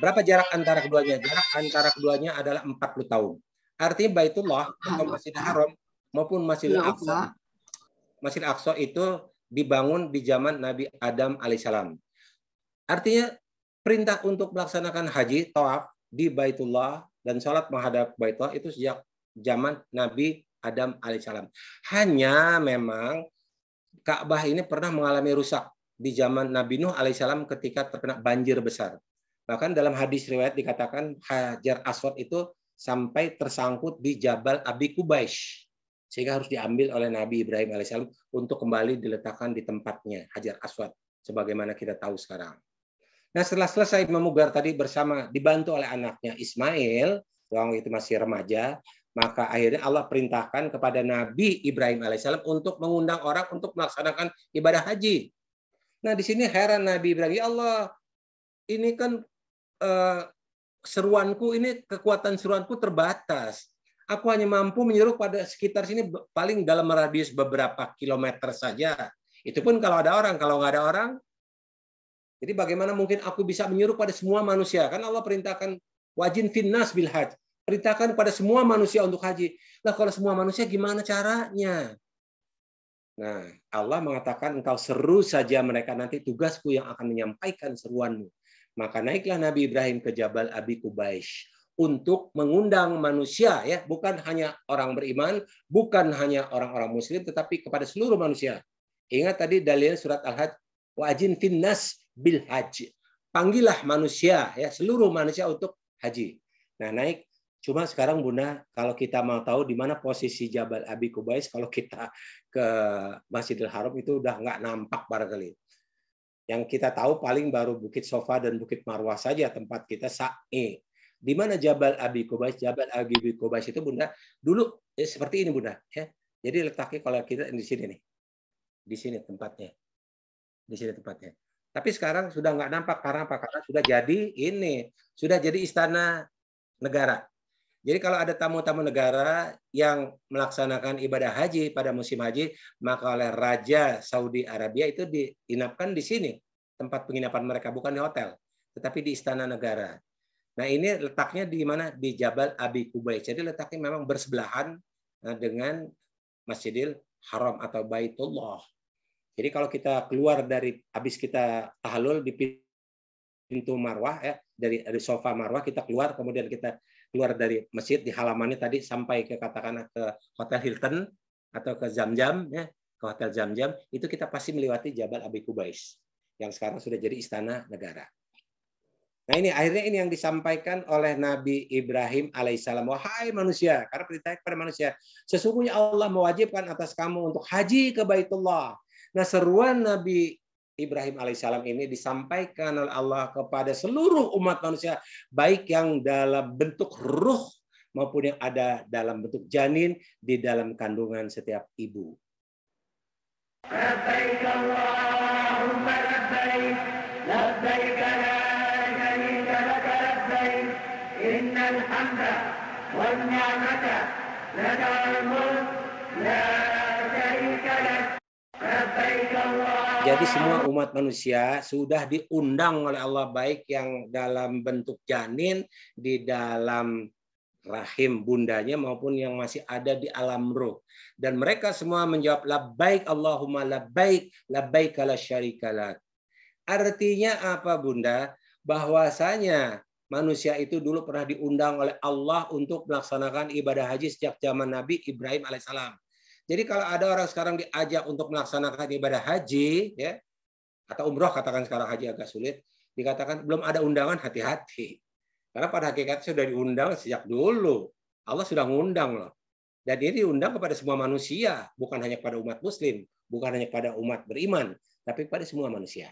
Berapa jarak antara keduanya? Jarak antara keduanya adalah 40 tahun. Artinya Baitullah atau Masjidil Haram maupun Masjidil Aqsa, Masjidil Aqsa itu dibangun di zaman Nabi Adam alaihissalam. Artinya perintah untuk melaksanakan haji, tawaf di Baitullah dan sholat menghadap Baitullah itu sejak zaman Nabi Adam alaihissalam. Hanya memang Ka'bah ini pernah mengalami rusak di zaman Nabi Nuh alaihissalam ketika terkena banjir besar. Bahkan dalam hadis riwayat dikatakan Hajar Aswad itu sampai tersangkut di Jabal Abi Qubais, sehingga harus diambil oleh Nabi Ibrahim alaihissalam untuk kembali diletakkan di tempatnya Hajar Aswad, sebagaimana kita tahu sekarang. Nah, setelah selesai memugar tadi bersama dibantu oleh anaknya Ismail, waktu itu masih remaja, maka akhirnya Allah perintahkan kepada Nabi Ibrahim alaihissalam untuk mengundang orang untuk melaksanakan ibadah haji. Nah, di sini heran Nabi Ibrahim, ya Allah, ini kan seruanku ini, kekuatan seruanku terbatas. Aku hanya mampu menyeru pada sekitar sini paling dalam radius beberapa kilometer saja. Itu pun kalau ada orang, kalau nggak ada orang. Jadi bagaimana mungkin aku bisa menyeru pada semua manusia? Kan Allah perintahkan wajin finnas bil haj. Perintahkan pada semua manusia untuk haji. Lah kalau semua manusia gimana caranya? Nah, Allah mengatakan engkau seru saja mereka, nanti tugasku yang akan menyampaikan seruanmu. Maka naiklah Nabi Ibrahim ke Jabal Abi Qubais untuk mengundang manusia, ya, bukan hanya orang beriman, bukan hanya orang-orang muslim, tetapi kepada seluruh manusia. Ingat tadi dalil surat Al-Hajj, wa'ajin finnas bil hajj. Panggillah manusia, ya, seluruh manusia untuk haji. Nah, naik. Cuma sekarang Bunda, kalau kita mau tahu di mana posisi Jabal Abi Qubais, kalau kita ke Masjidil Haram itu udah nggak nampak barangkali. Yang kita tahu paling baru Bukit Sofa dan Bukit Marwah saja tempat kita sa'i. Di mana Jabal Abi Qubais? Jabal Abi Qubais itu Bunda dulu seperti ini Bunda, ya. Jadi letaknya kalau kita di sini nih. Di sini tempatnya. Di sini tempatnya. Tapi sekarang sudah nggak nampak karena apa? Karena sudah jadi ini, sudah jadi istana negara. Jadi kalau ada tamu-tamu negara yang melaksanakan ibadah haji pada musim haji, maka oleh Raja Saudi Arabia itu diinapkan di sini, tempat penginapan mereka, bukan di hotel, tetapi di istana negara. Nah, ini letaknya di mana? Di Jabal Abi Qubais. Jadi letaknya memang bersebelahan dengan Masjidil Haram atau Baitullah. Jadi kalau kita keluar dari, habis kita tahalul di pintu Marwah, ya, dari sofa Marwah kita keluar, kemudian kita keluar dari masjid di halamannya tadi sampai ke katakanlah ke Hotel Hilton atau ke Zamzam, ya, ke Hotel Zamzam, itu kita pasti melewati Jabal Abi Qubais yang sekarang sudah jadi istana negara. Nah, ini akhirnya ini yang disampaikan oleh Nabi Ibrahim alaihissalam, wahai manusia, karena perintah kepada manusia, sesungguhnya Allah mewajibkan atas kamu untuk haji ke Baitullah. Nah, seruan Nabi Ibrahim alaihissalam ini disampaikan oleh Allah kepada seluruh umat manusia, baik yang dalam bentuk ruh maupun yang ada dalam bentuk janin di dalam kandungan setiap ibu. Labbaik Allahumma labbaik, labbaik la syarika lak labbaik, innal hamda wan ni'mata lakal mulk la syarika lak. Jadi semua umat manusia sudah diundang oleh Allah, baik yang dalam bentuk janin di dalam rahim bundanya maupun yang masih ada di alam ruh. Dan mereka semua menjawab labbaik Allahumma labbaik, labbaik la syarika lak. Artinya apa Bunda? Bahwasanya manusia itu dulu pernah diundang oleh Allah untuk melaksanakan ibadah haji sejak zaman Nabi Ibrahim alaihissalam. Jadi kalau ada orang sekarang diajak untuk melaksanakan ibadah haji, ya, atau umroh, katakan sekarang haji agak sulit, dikatakan belum ada undangan, hati-hati. Karena pada hakikatnya sudah diundang sejak dulu. Allah sudah mengundang loh. Dan ini diundang kepada semua manusia, bukan hanya kepada umat muslim, bukan hanya kepada umat beriman, tapi kepada semua manusia.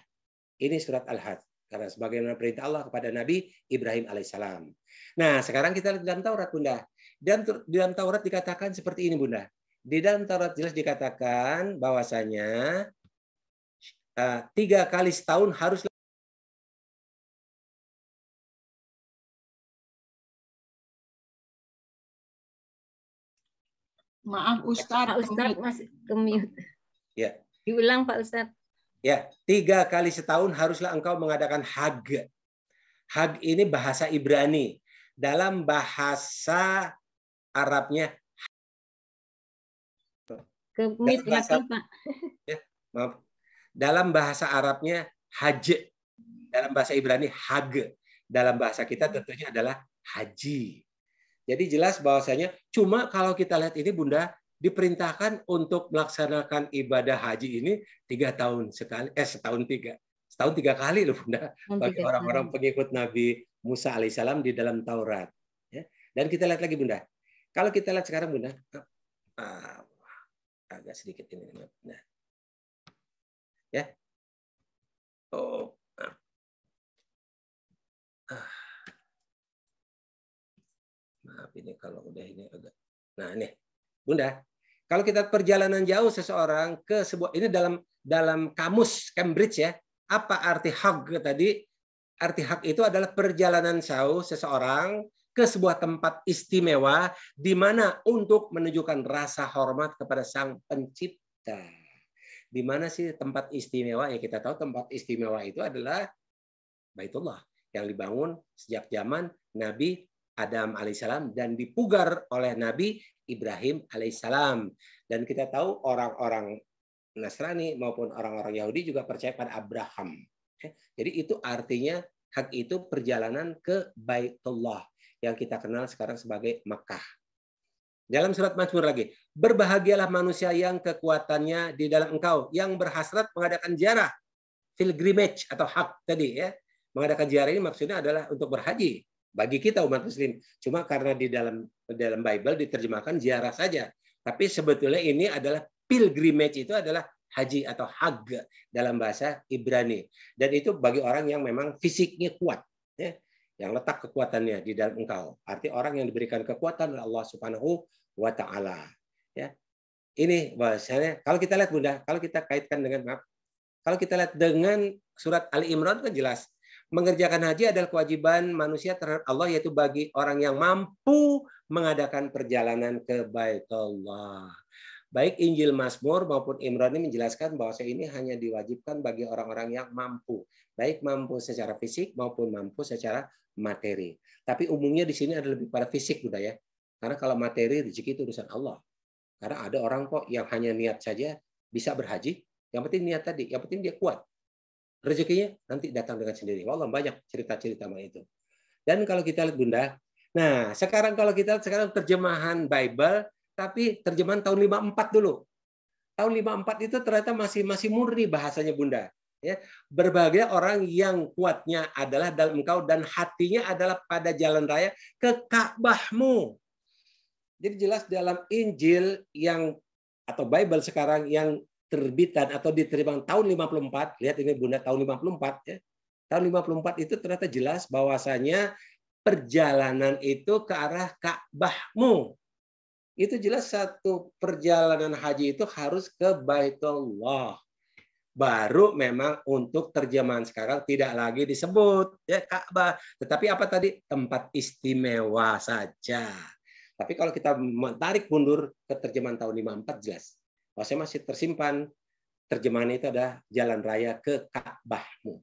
Ini surat Al-Hajj. Karena sebagaimana perintah Allah kepada Nabi Ibrahim alaihissalam. Nah, sekarang kita lihat dalam Taurat, Bunda. Dan di dalam Taurat dikatakan seperti ini, Bunda. Di dalam Taurat jelas dikatakan bahwasanya 3 kali setahun harus. Maaf Ustadz. Pak Ustadz masih ke-mute. Ya. Diulang Pak Ustadz. Ya, 3 kali setahun haruslah engkau mengadakan haj. Haj ini bahasa Ibrani. Dalam bahasa Arabnya ke-mute lagi Pak. Ya, maaf. Dalam bahasa Arabnya haj. Dalam bahasa Ibrani haj. Dalam bahasa kita tentunya adalah haji. Jadi jelas bahwasanya cuma kalau kita lihat ini Bunda diperintahkan untuk melaksanakan ibadah haji ini 3 tahun sekali, setahun 3 kali loh Bunda bagi orang-orang pengikut Nabi Musa alaihissalam di dalam Taurat. Ya. Dan kita lihat lagi Bunda, kalau kita lihat sekarang Bunda, agak sedikit ini, nah, ya, maaf ini kalau udah ini agak, nah ini Bunda. Kalau kita perjalanan jauh seseorang ke sebuah, ini dalam kamus Cambridge ya, apa arti haj tadi? Arti haj itu adalah perjalanan jauh seseorang ke sebuah tempat istimewa di mana untuk menunjukkan rasa hormat kepada Sang Pencipta. Di mana sih tempat istimewa? Ya kita tahu tempat istimewa itu adalah Baitullah yang dibangun sejak zaman Nabi Adam alaihissalam dan dipugar oleh Nabi Ibrahim alaihissalam. Dan kita tahu orang-orang Nasrani maupun orang-orang Yahudi juga percaya pada Abraham. Jadi itu artinya hak itu perjalanan ke Baitullah yang kita kenal sekarang sebagai Makkah. Dalam surat Mazmur lagi, berbahagialah manusia yang kekuatannya di dalam engkau, yang berhasrat mengadakan ziarah, pilgrimage atau hak tadi ya. Mengadakan ziarah ini maksudnya adalah untuk berhaji. Bagi kita umat muslim, cuma karena di dalam Bible diterjemahkan ziarah saja. Tapi sebetulnya ini adalah pilgrimage, itu adalah haji atau haj dalam bahasa Ibrani. Dan itu bagi orang yang memang fisiknya kuat, ya, yang letak kekuatannya di dalam engkau. Arti orang yang diberikan kekuatan oleh Allah Subhanahu wa Ta'ala. Ya. Ini bahasanya. Kalau kita lihat Bunda, kalau kita kaitkan dengan kalau kita lihat dengan surat Ali Imran kan jelas. Mengerjakan haji adalah kewajiban manusia terhadap Allah, yaitu bagi orang yang mampu mengadakan perjalanan ke Baitullah. Baik Injil Mazmur maupun Imran ini menjelaskan bahwa ini hanya diwajibkan bagi orang-orang yang mampu. Baik mampu secara fisik maupun mampu secara materi. Tapi umumnya di sini ada lebih pada fisik Bunda ya. Karena kalau materi, rezeki itu urusan Allah. Karena ada orang kok yang hanya niat saja bisa berhaji. Yang penting niat tadi, yang penting dia kuat. Rezekinya nanti datang dengan sendiri. Wallah banyak cerita-cerita itu. Dan kalau kita lihat Bunda, nah sekarang kalau kita lihat sekarang terjemahan Bible, tapi terjemahan tahun 54 dulu. Tahun 54 itu ternyata masih murni bahasanya Bunda. Ya, berbahagia orang yang kuatnya adalah dalam engkau dan hatinya adalah pada jalan raya ke Ka'bahmu. Jadi jelas dalam Injil yang atau Bible sekarang yang terbitan atau diterima tahun 54, lihat ini Bunda tahun 54 ya. Tahun 54 itu ternyata jelas bahwasanya perjalanan itu ke arah Ka'bahmu. Itu jelas satu perjalanan haji itu harus ke Baitullah. Baru memang untuk terjemahan sekarang tidak lagi disebut ya Ka'bah, tetapi apa tadi? Tempat istimewa saja. Tapi kalau kita tarik mundur ke terjemahan tahun 54 jelas. Bahwasanya masih tersimpan terjemahan itu adalah jalan raya ke Ka'bahmu.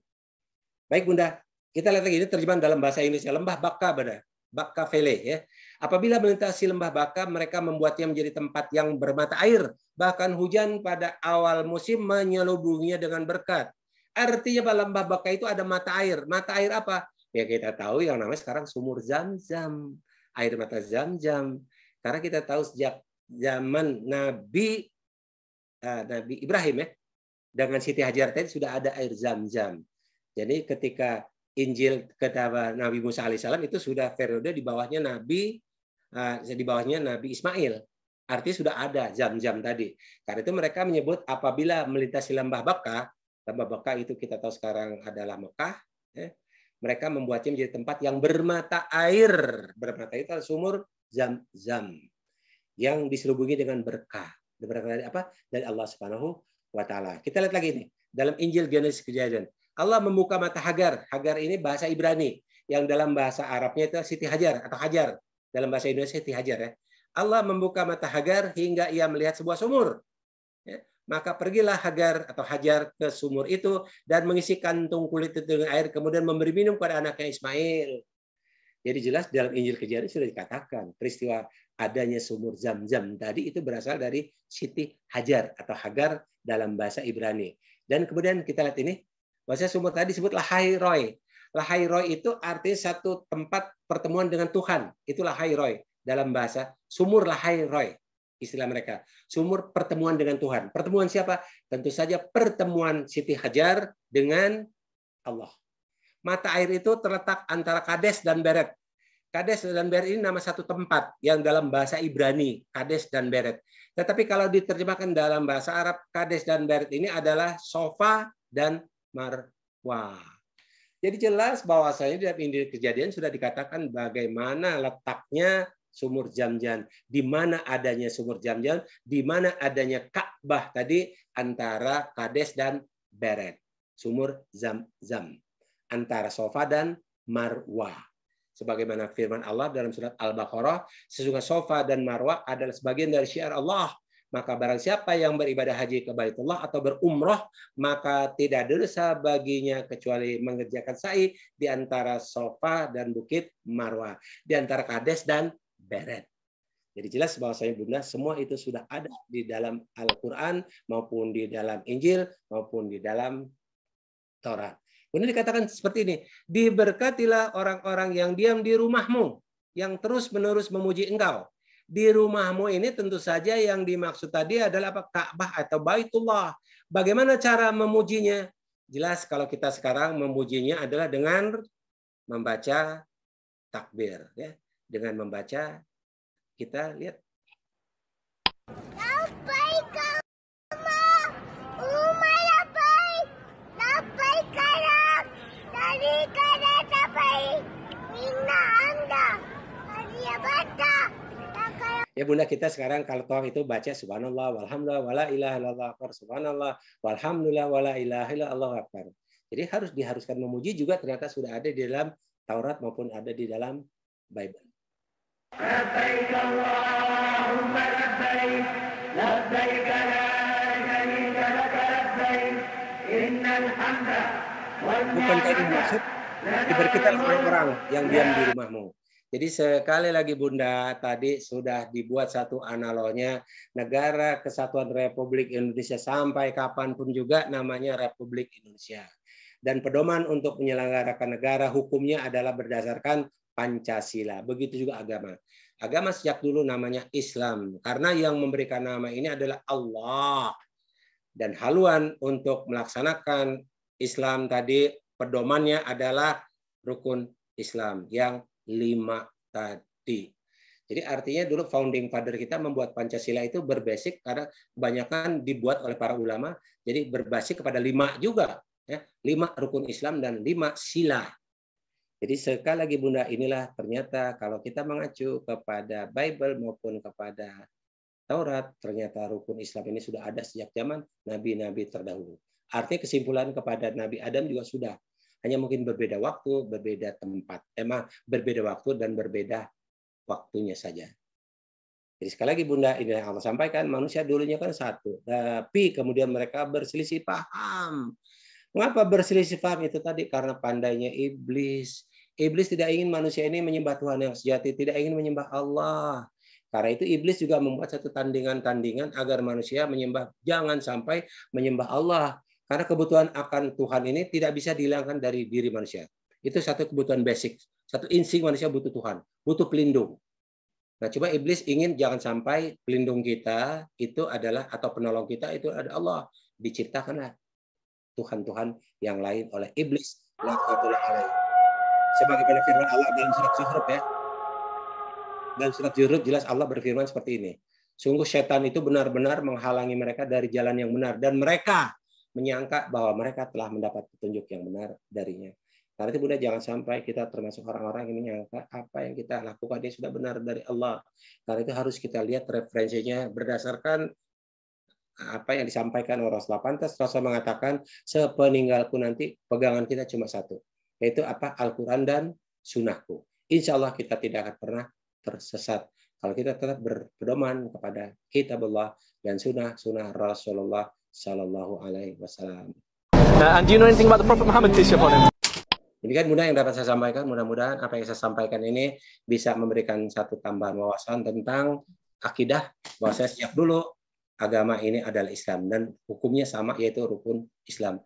Baik Bunda, kita lihat lagi ini terjemahan dalam bahasa Indonesia. Lembah Baka Bunda, Baka Vele ya. Apabila melintasi lembah Baka, mereka membuatnya menjadi tempat yang bermata air. Bahkan hujan pada awal musim menyelubunginya dengan berkat. Artinya lembah Baka itu ada mata air. Mata air apa? Ya kita tahu yang namanya sekarang sumur Zam-Zam, air mata Zam-Zam. Karena kita tahu sejak zaman Nabi Ibrahim ya, dengan Siti Hajar tadi sudah ada air Zam-Zam. Jadi ketika Injil kepada Nabi Musa alaihissalam itu sudah periode di bawahnya Nabi Ismail. Artinya sudah ada Zam-Zam tadi. Karena itu mereka menyebut apabila melintasi lembah Baka itu kita tahu sekarang adalah Mekah. Ya, mereka membuatnya menjadi tempat yang bermata air. Bermata air itu sumur Zam-Zam yang diselubungi dengan berkah. Dari apa? Dari Allah Subhanahu wa Ta'ala. Kita lihat lagi ini. dalam Injil Genesis Kejadian. Allah membuka mata Hagar. Hagar ini bahasa Ibrani, yang dalam bahasa Arabnya itu Siti Hajar atau Hajar. Dalam bahasa Indonesia Siti Hajar ya. Allah membuka mata Hagar hingga ia melihat sebuah sumur. Ya. Maka pergilah Hagar atau Hajar ke sumur itu dan mengisi kantung kulit itu dengan air, kemudian memberi minum pada anaknya Ismail. Jadi jelas dalam Injil Kejadian sudah dikatakan peristiwa adanya sumur Zam-Zam tadi itu berasal dari Siti Hajar atau Hagar dalam bahasa Ibrani. Dan kemudian kita lihat ini, bahasa sumur tadi disebut Lahai Roy. Lahai Roy itu artinya satu tempat pertemuan dengan Tuhan. Itu Lahai Roy dalam bahasa sumur Lahai Roy. Istilah mereka. Sumur pertemuan dengan Tuhan. Pertemuan siapa? Tentu saja pertemuan Siti Hajar dengan Allah. Mata air itu terletak antara Kades dan Beret. Kades dan Beret ini nama satu tempat yang dalam bahasa Ibrani, Kades dan Beret. Tetapi kalau diterjemahkan dalam bahasa Arab, Kades dan Beret ini adalah Sofa dan Marwah. Jadi jelas bahwasanya dalam Injil Kejadian sudah dikatakan bagaimana letaknya sumur Zam-Zam, di mana adanya sumur Zam-Zam, di mana adanya Ka'bah tadi antara Kades dan Beret. Sumur Zam-Zam antara Sofa dan Marwah. Sebagaimana firman Allah dalam surat Al-Baqarah, sesungguhnya Sofa dan Marwah adalah sebagian dari syiar Allah. Maka barang siapa yang beribadah haji ke Baitullah atau berumrah, maka tidak ada dosa baginya kecuali mengerjakan sa'i di antara Sofa dan Bukit Marwah, di antara Kades dan Beret. Jadi jelas bahwasanya Bunda, semua itu sudah ada di dalam Al-Quran maupun di dalam Injil maupun di dalam Taurat. Kemudian dikatakan seperti ini, diberkatilah orang-orang yang diam di rumahmu, yang terus-menerus memuji engkau. Di rumahmu ini tentu saja yang dimaksud tadi adalah apa? Ka'bah atau Baitullah. Bagaimana cara memujinya? Jelas kalau kita sekarang memujinya adalah dengan membaca takbir. Ya. Dengan membaca, kita lihat. Ya Bunda, kita sekarang kalau tawaf itu baca subhanallah walhamdulillah wala ilaha illallah akbar, subhanallah walhamdulillah wala ilaha illallah akbar. Jadi diharuskan memuji juga ternyata sudah ada di dalam Taurat maupun ada di dalam Bible. Labbaik Allahumma labbaik, labbaik la syarika lak labbaik, innal hamda wal ni'mata. Bukankah itu maksud diberkatilah orang-orang yang diam di rumahmu. Jadi sekali lagi Bunda, tadi sudah dibuat satu analoginya, negara kesatuan Republik Indonesia sampai kapanpun juga namanya Republik Indonesia. Dan pedoman untuk menyelenggarakan negara hukumnya adalah berdasarkan Pancasila. Begitu juga agama. Agama sejak dulu namanya Islam. Karena yang memberikan nama ini adalah Allah. Dan haluan untuk melaksanakan Islam tadi, pedomannya adalah rukun Islam yang 5 tadi. Jadi artinya dulu founding father kita membuat Pancasila itu berbasic karena kebanyakan dibuat oleh para ulama. Jadi berbasis kepada 5 juga. Ya, 5 rukun Islam dan 5 sila. Jadi sekali lagi Bunda, inilah ternyata kalau kita mengacu kepada Bible maupun kepada Taurat, ternyata rukun Islam ini sudah ada sejak zaman nabi-nabi terdahulu. Artinya kesimpulan kepada Nabi Adam juga sudah. Hanya mungkin berbeda waktu, berbeda tempat. Emang berbeda waktu dan berbeda waktunya saja. Jadi sekali lagi Bunda, ini yang Allah sampaikan, manusia dulunya kan satu. Tapi kemudian mereka berselisih paham. Mengapa berselisih paham itu tadi? Karena pandainya iblis. Iblis tidak ingin manusia ini menyembah Tuhan yang sejati, tidak ingin menyembah Allah. Karena itu iblis juga membuat satu tandingan-tandingan agar manusia menyembah, jangan sampai menyembah Allah. Karena kebutuhan akan Tuhan ini tidak bisa dihilangkan dari diri manusia. Itu satu kebutuhan basic. Satu insting manusia butuh Tuhan. Butuh pelindung. Nah, coba iblis ingin jangan sampai pelindung kita itu adalah, atau penolong kita itu ada Allah. Diciptakanlah Tuhan-Tuhan yang lain oleh iblis. Sebagaimana firman Allah dalam surat Zuhruf ya. Dalam surat Zuhruf jelas Allah berfirman seperti ini. Sungguh setan itu benar-benar menghalangi mereka dari jalan yang benar. Dan mereka menyangka bahwa mereka telah mendapat petunjuk yang benar darinya. Karena itu Bunda, jangan sampai kita termasuk orang-orang yang menyangka apa yang kita lakukan ini sudah benar dari Allah. Karena itu harus kita lihat referensinya berdasarkan apa yang disampaikan oleh Rasulullah. Pantas Rasul mengatakan sepeninggalku nanti pegangan kita cuma satu, yaitu apa? Al-Quran dan Sunnahku. Insya Allah kita tidak akan pernah tersesat kalau kita tetap berpedoman kepada Kitabullah dan Sunnah Rasulullah Sallallahu Alaihi Wasallam. And do you know anything about the Prophet Muhammad, peace be upon him? Demikian Bunda yang dapat saya sampaikan. Mudah-mudahan apa yang saya sampaikan ini bisa memberikan satu tambahan wawasan tentang akidah, bahwa saya sejak dulu agama ini adalah Islam dan hukumnya sama, yaitu rukun Islam.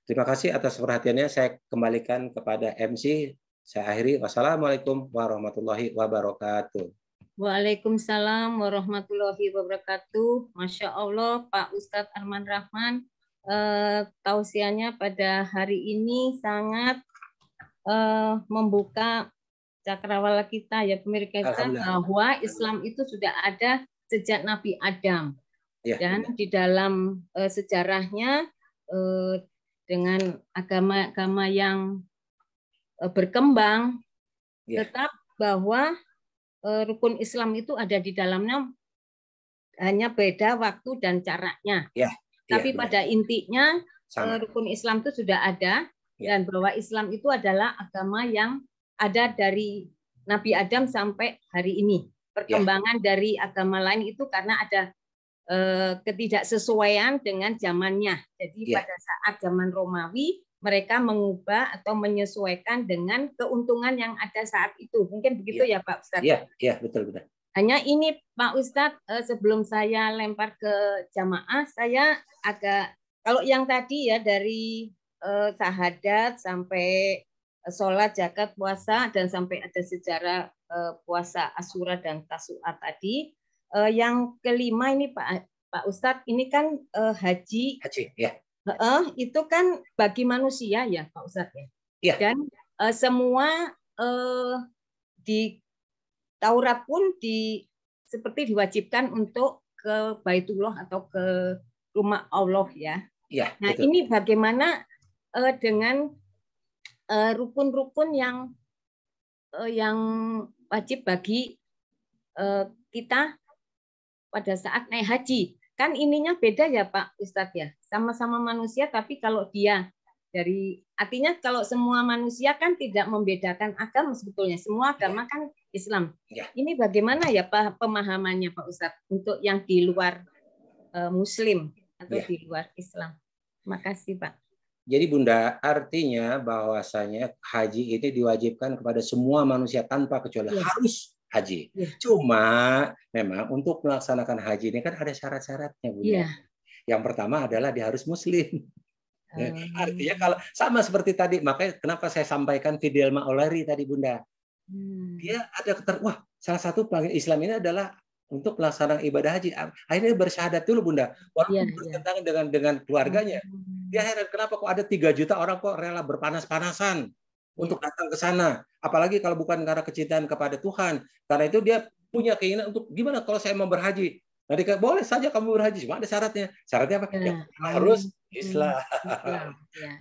Terima kasih atas perhatiannya. Saya kembalikan kepada MC. Saya akhiri. Wassalamualaikum warahmatullahi wabarakatuh. Waalaikumsalam warahmatullahi wabarakatuh. Masya Allah, Pak Ustadz Arman Rahman. Tausiahnya pada hari ini sangat membuka cakrawala kita ya pemirsa kita, bahwa Islam itu sudah ada sejak Nabi Adam ya, dan di dalam sejarahnya dengan agama-agama yang berkembang ya, tetap bahwa rukun Islam itu ada di dalamnya, hanya beda waktu dan caranya ya, tapi pada intinya rukun Islam itu sudah ada. Dan bahwa Islam itu adalah agama yang ada dari Nabi Adam sampai hari ini. Perkembangan dari agama lain itu karena ada ketidaksesuaian dengan zamannya. Jadi pada saat zaman Romawi, mereka mengubah atau menyesuaikan dengan keuntungan yang ada saat itu. Mungkin begitu ya Pak Ustadz? Iya, betul. Hanya ini Pak Ustadz, sebelum saya lempar ke jamaah, saya agak, kalau yang tadi ya dari syahadat sampai sholat, zakat, puasa, dan sampai ada sejarah puasa Asyura dan Tasu'a tadi. Yang kelima ini Pak Ustadz, ini kan haji ya. Itu kan bagi manusia ya Pak Ustadz ya. Dan semua di Taurat pun seperti diwajibkan untuk ke Baitullah atau ke rumah Allah ya. Nah betul. Ini bagaimana dengan rukun-rukun yang wajib bagi kita pada saat naik haji. Kan ininya beda ya Pak Ustadz ya. Sama-sama manusia, tapi kalau dia artinya kalau semua manusia kan tidak membedakan agama sebetulnya. Semua agama kan Islam. Ini bagaimana ya Pak pemahamannya Pak Ustadz untuk yang di luar Muslim atau di luar Islam? Terima kasih Pak. Jadi Bunda, artinya bahwasanya haji ini diwajibkan kepada semua manusia tanpa kecuali, harus haji. Cuma memang untuk melaksanakan haji ini kan ada syarat-syaratnya Bunda. Yang pertama adalah dia harus Muslim. Artinya kalau sama seperti tadi, makanya kenapa saya sampaikan Fidelma O'Leary tadi Bunda. Dia ada salah satu pelanggan Islam ini adalah untuk pelaksanaan ibadah haji. Akhirnya bersyahadat dulu Bunda, walaupun bertentangan dengan keluarganya. Dia heran kenapa kok ada 3 juta orang kok rela berpanas-panasan untuk datang ke sana. Apalagi kalau bukan karena kecintaan kepada Tuhan. Karena itu dia punya keinginan untuk gimana kalau saya mau berhaji. Nanti boleh saja kamu berhaji, cuma ada syaratnya. Syaratnya apa? Harus Islam.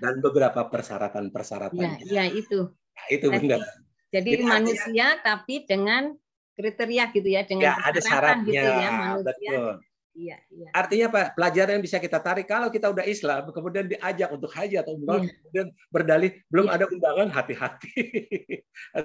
Dan beberapa persyaratan-persyaratan. Ya itu. Nah, itu Bunda. Jadi manusia tapi dengan kriteria gitu ya, dengan ada syaratnya gitu ya, manusia. Betul. Artinya Pak, pelajaran yang bisa kita tarik kalau kita udah Islam, kemudian diajak untuk haji atau umrah, kemudian berdalih belum ada undangan, hati-hati.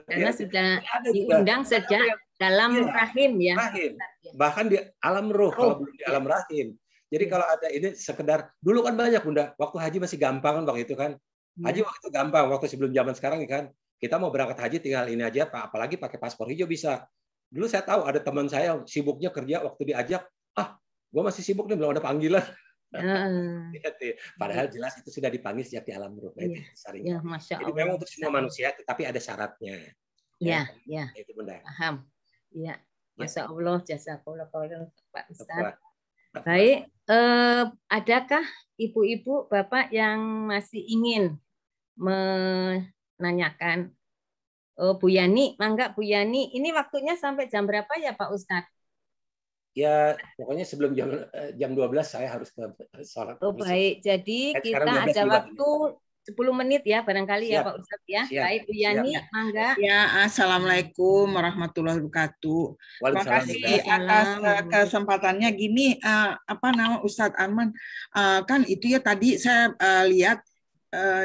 Karena sudah diundang sejak dalam rahim ya. Rahim. Bahkan di alam roh kalau belum di alam rahim. Jadi kalau ada ini sekedar dulu kan banyak Bunda, waktu haji masih gampang kan waktu itu kan. Haji waktu itu gampang, waktu sebelum zaman sekarang kan. Kita mau berangkat haji tinggal ini aja Pak, apalagi pakai paspor hijau bisa. Dulu saya tahu ada teman saya sibuknya kerja waktu diajak, gue masih sibuk nih belum ada panggilan. Padahal jelas itu sudah dipanggil sejak di alam ruh. Masya Allah. Jadi memang untuk semua manusia, tetapi ada syaratnya. Itu Bunda. Paham. Ya, Masya Allah, jazakallah khairan Pak Ustadz. Baik, adakah ibu-ibu, bapak yang masih ingin menanyakan? Bu Yani, mangga Bu Yani. Ini waktunya sampai jam berapa ya Pak Ustadz? Ya, pokoknya sebelum jam 12 saya harus ke sholat. Baik, jadi kita ada waktu 10 menit ya barangkali ya Siap. Pak Ustadz ya. Siap. Baik Bu Yani, Siap. mangga. Ya, assalamualaikum warahmatullahi wabarakatuh. Terima Waalaikumsalam, kasih Bunda. atas kesempatannya. Gini, apa nama Ustadz Arman? Kan itu ya tadi saya lihat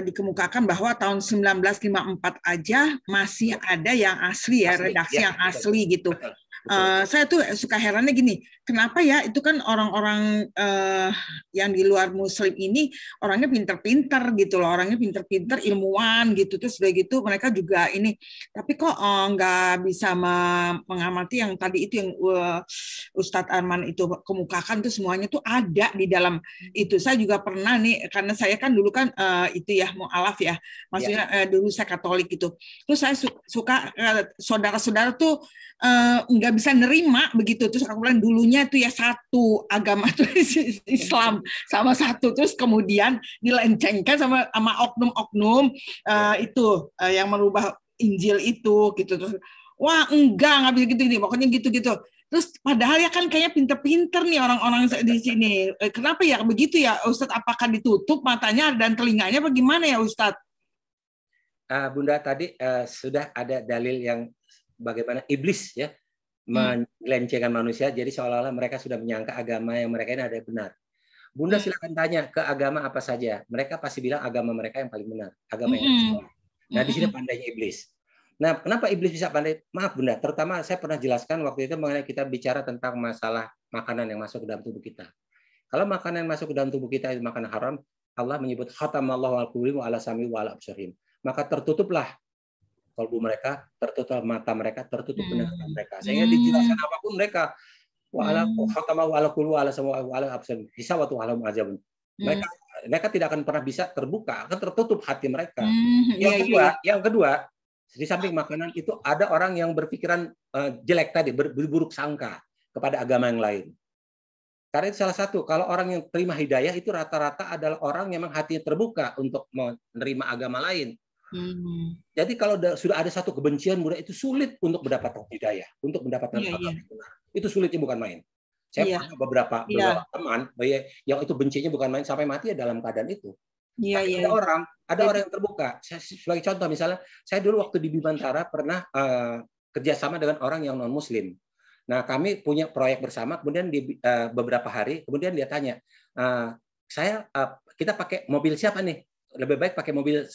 dikemukakan bahwa tahun 1954 aja masih ada yang asli ya, redaksi yang asli gitu. Saya tuh suka herannya gini, kenapa ya itu kan orang-orang yang di luar Muslim ini orangnya pinter-pinter gitu loh, orangnya pinter-pinter, ilmuwan gitu, terus udah gitu mereka juga ini, tapi kok nggak bisa mengamati yang tadi itu yang Ustadz Arman itu kemukakan tuh semuanya tuh ada di dalam itu. Saya juga pernah nih, karena saya kan dulu kan itu ya mu'alaf ya, maksudnya dulu saya Katolik gitu, terus saya suka saudara-saudara tuh nggak bisa nerima begitu, terus aku bilang dulunya itu ya satu agama tuh Islam sama satu, terus kemudian dilencengkan sama oknum-oknum itu yang merubah Injil itu gitu, terus wah nggak bisa gitu nih, pokoknya gitu-gitu. Terus padahal ya kan kayaknya pinter-pinter nih orang-orang di sini. Kenapa ya begitu ya Ustadz? Apakah ditutup matanya dan telinganya bagaimana ya Ustadz? Bunda tadi sudah ada dalil yang bagaimana iblis ya melencengkan manusia, jadi seolah-olah mereka sudah menyangka agama yang mereka ini ada yang benar. Bunda silakan tanya ke agama apa saja, mereka pasti bilang agama mereka yang paling benar, agama yang salah. Nah di sini pandainya iblis. Nah kenapa iblis bisa pandai? Maaf Bunda, terutama saya pernah jelaskan waktu itu mengenai kita bicara tentang masalah makanan yang masuk ke dalam tubuh kita. Kalau makanan yang masuk ke dalam tubuh kita itu makanan haram, Allah menyebut khatamallahu ala qulubihim wa ala sam'ihim wa ala absarihim. Maka tertutuplah kalbu mereka, tertutup mata mereka, tertutup pendengaran mereka. Sehingga dijelaskan apapun mereka wala khatamahu ala qulubi ala sam'a wa ala absar hisawatu alam azabun. Mereka tidak akan pernah bisa terbuka, akan tertutup hati mereka. Yang kedua, di samping makanan itu ada orang yang berpikiran jelek tadi, berburuk sangka kepada agama yang lain. Karena itu salah satu, kalau orang yang terima hidayah itu rata-rata adalah orang yang memang hatinya terbuka untuk menerima agama lain. Jadi kalau sudah ada satu kebencian mudah, itu sulit untuk mendapatkan hidayah, untuk mendapatkan agama yang benar. Itu sulitnya bukan main. Saya pernah beberapa teman yang itu bencinya bukan main sampai mati ya dalam keadaan itu. Ada orang yang terbuka. Sebagai contoh misalnya, saya dulu waktu di Bimantara pernah kerjasama dengan orang yang non Muslim. Nah kami punya proyek bersama. Kemudian di beberapa hari, kemudian dia tanya, kita pakai mobil siapa nih? Lebih baik pakai mobil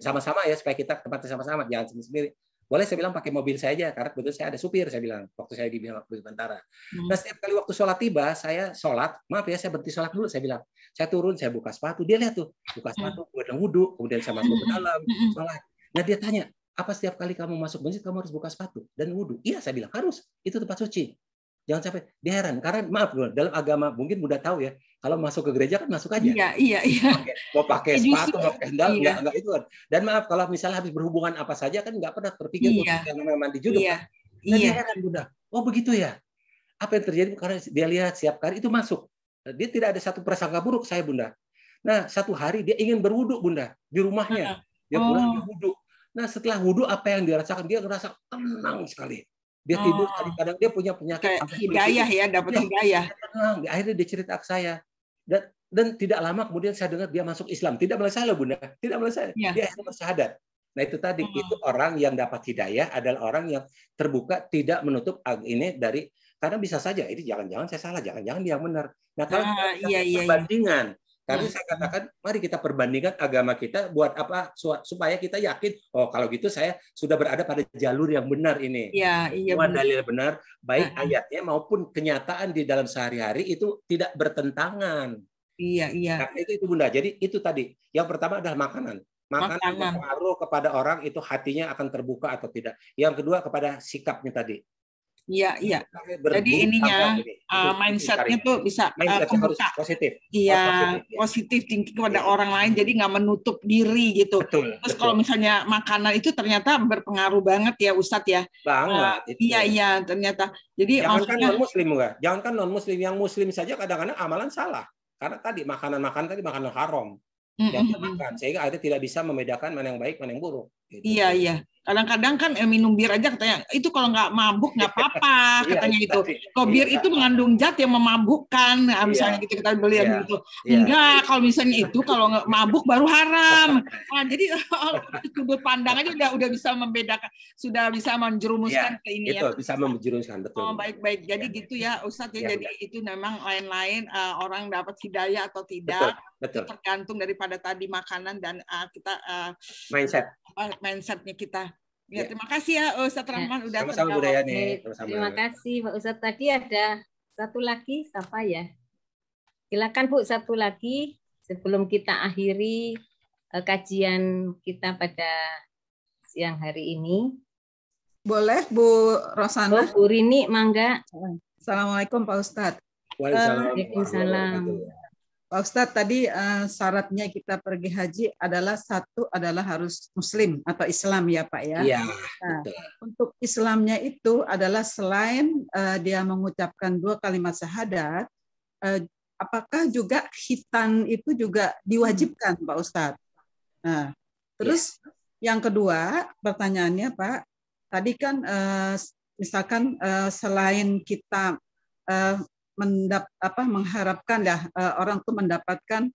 sama-sama ya supaya kita tempatnya sama-sama, jangan sendiri. Boleh saya bilang pakai mobil saya aja karena kebetulan saya ada supir, saya bilang waktu saya di Bimantara. Nah setiap kali waktu sholat tiba, saya sholat, maaf ya saya berhenti sholat dulu, saya bilang saya turun, saya buka sepatu, dia lihat tuh buka sepatu, kemudian wudhu, kemudian saya masuk ke dalam sholat. Nah dia tanya, apa setiap kali kamu masuk masjid kamu harus buka sepatu dan wudhu? Iya saya bilang harus, itu tempat suci. Jangan sampai dia heran karena maaf dalam agama mungkin Bunda tahu ya, kalau masuk ke gereja kan masuk aja. Iya. Mau pakai sepatu, mau pakai sandal, enggak itu kan. Dan maaf kalau misalnya habis berhubungan apa saja kan nggak pernah terpikir untuk yang namanya mandi junub. Nah, dia heran Bunda. Oh begitu ya. Apa yang terjadi karena dia lihat setiap kali itu masuk. Dia tidak ada satu prasangka buruk saya Bunda. Nah satu hari dia ingin berwudu Bunda di rumahnya. Dia pulang dia wudu. Nah setelah wudu apa yang dia rasakan? Dia merasa tenang sekali. Dia tidur, kadang-kadang dia punya penyakit hidayah ya, dapat hidayah. Akhirnya dia cerita ke saya. Dan tidak lama kemudian saya dengar dia masuk Islam. Tidak mulai saya Bunda, tidak mulai saya. Dia akhirnya bersyahadat. Nah itu tadi, itu orang yang dapat hidayah adalah orang yang terbuka, tidak menutup ini dari, karena bisa saja, ini jangan-jangan saya salah, jangan-jangan dia yang benar. Nah kalau perbandingan, karena saya katakan, mari kita perbandingkan agama kita buat apa supaya kita yakin, oh kalau gitu saya sudah berada pada jalur yang benar ini. Semua dalil benar, baik ayatnya maupun kenyataan di dalam sehari-hari itu tidak bertentangan. Karena itu Bunda. Jadi itu tadi. Yang pertama adalah makanan. Makanan berpengaruh kepada orang itu hatinya akan terbuka atau tidak. Yang kedua kepada sikapnya tadi. Iya. Jadi ininya mindsetnya tuh bisa kebuka. Positif. Iya, positif tinggi kepada orang lain. Jadi nggak menutup diri gitu. Terus kalau misalnya makanan itu ternyata berpengaruh banget ya Ustadz ya. Banget. Iya ternyata. Jadi jangankan non Muslim enggak. Jangankan non Muslim, yang Muslim saja kadang-kadang amalan salah. Karena tadi makanan haram. Yang makan sehingga akhirnya tidak bisa membedakan mana yang baik mana yang buruk. Gitu. Iya. Kadang-kadang kan minum bir aja katanya itu kalau nggak mabuk nggak apa-apa katanya gitu. Kalau bir itu mengandung zat yang memabukkan, misalnya gitu kita belian gitu. Enggak, kalau misalnya itu kalau nggak mabuk baru haram. Nah, jadi sudut pandang aja udah bisa membedakan, sudah bisa menjerumuskan ke ini itu ya. bisa menjerumuskan, betul. Oh, baik-baik. Jadi gitu ya Ustadz ya. Jadi itu memang lain-lain orang dapat hidayah atau tidak. Betul. Tergantung daripada tadi makanan dan kita mindsetnya kita. Ya, terima kasih ya Ustadz Rahman udah sama-sama Bu Dayani. Terima kasih Pak Ustadz. Tadi ada satu lagi siapa ya? Silakan Bu, satu lagi sebelum kita akhiri kajian kita pada siang hari ini. Boleh Bu Rosana? Bu Rini, mangga. Assalamualaikum Pak Ustadz. Waalaikumsalam. Pak Ustadz, tadi syaratnya kita pergi haji adalah satu adalah harus Muslim atau Islam ya Pak ya. Iya. Nah, untuk Islamnya itu adalah selain dia mengucapkan 2 kalimat syahadat, apakah juga khitan itu juga diwajibkan Pak Ustadz? Nah, terus yang kedua pertanyaannya Pak, tadi kan misalkan selain kita mengharapkan ya orang tuh mendapatkan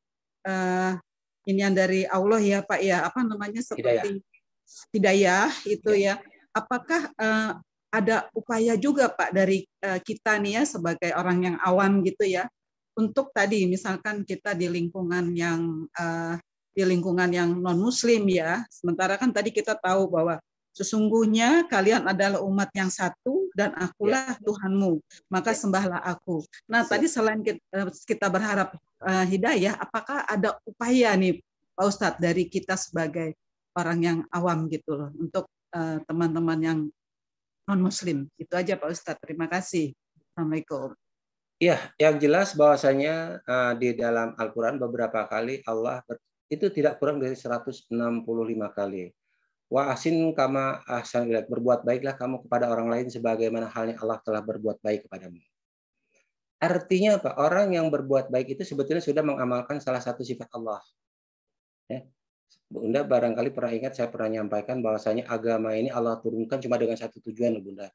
inian dari Allah ya Pak ya, apa namanya seperti hidayah itu ya. Apakah ada upaya juga Pak dari kita nih ya sebagai orang yang awam gitu ya, untuk tadi misalkan kita di lingkungan yang non Muslim ya, sementara kan tadi kita tahu bahwa sesungguhnya kalian adalah umat yang satu dan akulah Tuhanmu, maka sembahlah aku. Nah tadi selain kita berharap hidayah, apakah ada upaya nih Pak Ustadz dari kita sebagai orang yang awam gitu loh, untuk teman-teman yang non-Muslim? Itu aja Pak Ustadz, terima kasih. Assalamualaikum. Iya, yang jelas bahwasanya di dalam Al-Quran beberapa kali Allah itu tidak kurang dari 165 kali. Wa ahsin kama ahsan ilaik, berbuat baiklah kamu kepada orang lain sebagaimana halnya Allah telah berbuat baik kepadamu. Artinya apa? Orang yang berbuat baik itu sebetulnya sudah mengamalkan salah satu sifat Allah. Ya. Bunda barangkali pernah ingat saya pernah menyampaikan bahwasanya agama ini Allah turunkan cuma dengan satu tujuan, Bunda,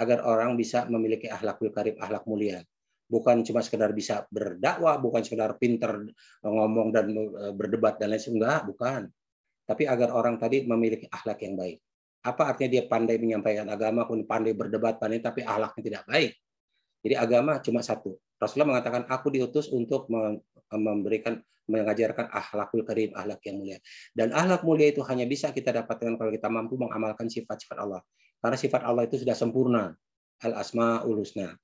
agar orang bisa memiliki akhlakul karim, akhlak mulia. Bukan cuma sekedar bisa berdakwah, bukan sekedar pinter ngomong dan berdebat dan lain sebagainya, bukan. Tapi agar orang tadi memiliki akhlak yang baik. Apa artinya dia pandai menyampaikan agama, pandai berdebat, pandai, tapi akhlaknya tidak baik. Jadi agama cuma satu. Rasulullah mengatakan, aku diutus untuk mengajarkan akhlakul karim, akhlak yang mulia. Dan akhlak mulia itu hanya bisa kita dapatkan kalau kita mampu mengamalkan sifat-sifat Allah. Karena sifat Allah itu sudah sempurna. Al-Asma'ul Husna.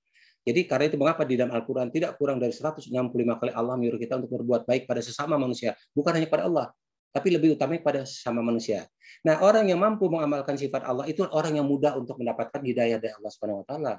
Jadi karena itu mengapa di dalam Al-Quran tidak kurang dari 165 kali Allah menyuruh kita untuk berbuat baik pada sesama manusia. Bukan hanya pada Allah, tapi lebih utamanya pada sesama manusia. Nah, orang yang mampu mengamalkan sifat Allah itu orang yang mudah untuk mendapatkan hidayah dari Allah Subhanahu wa taala.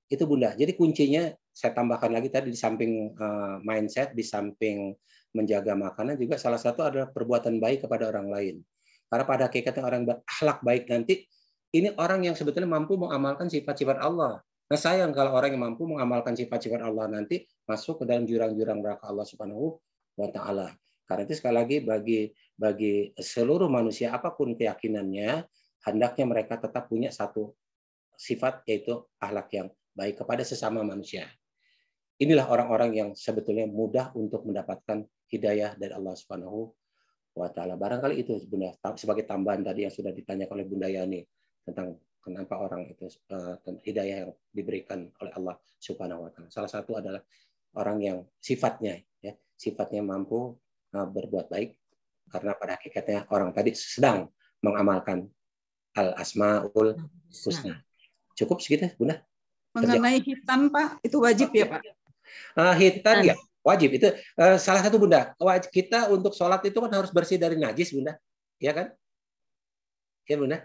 Itu Bunda. Jadi kuncinya saya tambahkan lagi tadi, di samping mindset, di samping menjaga makanan, juga salah satu adalah perbuatan baik kepada orang lain. Karena pada hakikatnya orang berakhlak baik nanti ini orang yang sebetulnya mampu mengamalkan sifat-sifat Allah. Nah, sayang kalau orang yang mampu mengamalkan sifat-sifat Allah nanti masuk ke dalam jurang-jurang neraka Allah Subhanahu wa taala. Karena itu sekali lagi bagi seluruh manusia apapun keyakinannya, hendaknya mereka tetap punya satu sifat, yaitu akhlak yang baik kepada sesama manusia. Inilah orang-orang yang sebetulnya mudah untuk mendapatkan hidayah dari Allah Subhanahu wa taala. Barangkali itu Bunda sebagai tambahan tadi yang sudah ditanyakan oleh Bunda Yani tentang kenapa orang itu hidayah yang diberikan oleh Allah Subhanahu wa taala. Salah satu adalah orang yang sifatnya mampu berbuat baik, karena pada hakikatnya orang tadi sedang mengamalkan Al-Asma'ul Husna. Cukup segitu, Bunda? Mengenai hitan, Pak, itu wajib ya, Pak? Hitan ya, wajib. Itu salah satu, Bunda. Kita untuk sholat itu kan harus bersih dari najis, Bunda. Iya kan? Iya, Bunda?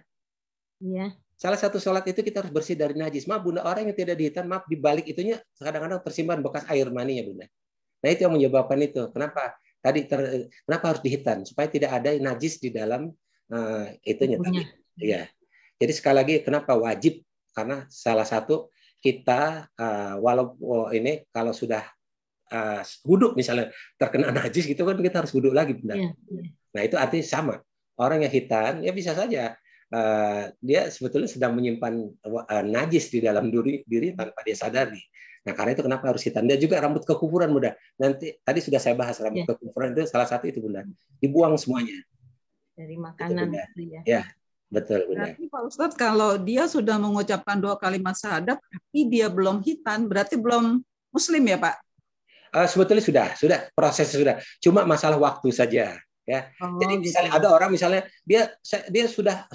Iya. Salah satu sholat itu kita harus bersih dari najis. Maaf, Bunda, orang yang tidak dihitan, maaf, di balik itunya kadang-kadang tersimpan bekas air maninya, Bunda. Nah, itu yang menyebabkan itu. Kenapa? Kenapa harus dihitan? Supaya tidak ada najis di dalam itunya tadi. Ya. Jadi sekali lagi kenapa wajib? Karena salah satu kita ini kalau sudah wudhu misalnya terkena najis gitu kan kita harus wudhu lagi, Bunda. Nah, itu artinya sama. Orang yang hitan ya bisa saja dia sebetulnya sedang menyimpan najis di dalam diri tanpa dia sadari. Nah, karena itu kenapa harus hitam. Dia juga rambut kekufuran, Bunda. Nanti tadi sudah saya bahas rambut kekufuran itu salah satu itu, Bunda. Dibuang semuanya. Dari makanan itu, ya. Betul, Bunda. Berarti Pak Ustadz kalau dia sudah mengucapkan 2 kalimat syahadat tapi dia belum hitan, berarti belum muslim ya, Pak? Sebetulnya sudah prosesnya sudah. Cuma masalah waktu saja, ya. Jadi misalnya ada orang misalnya dia sudah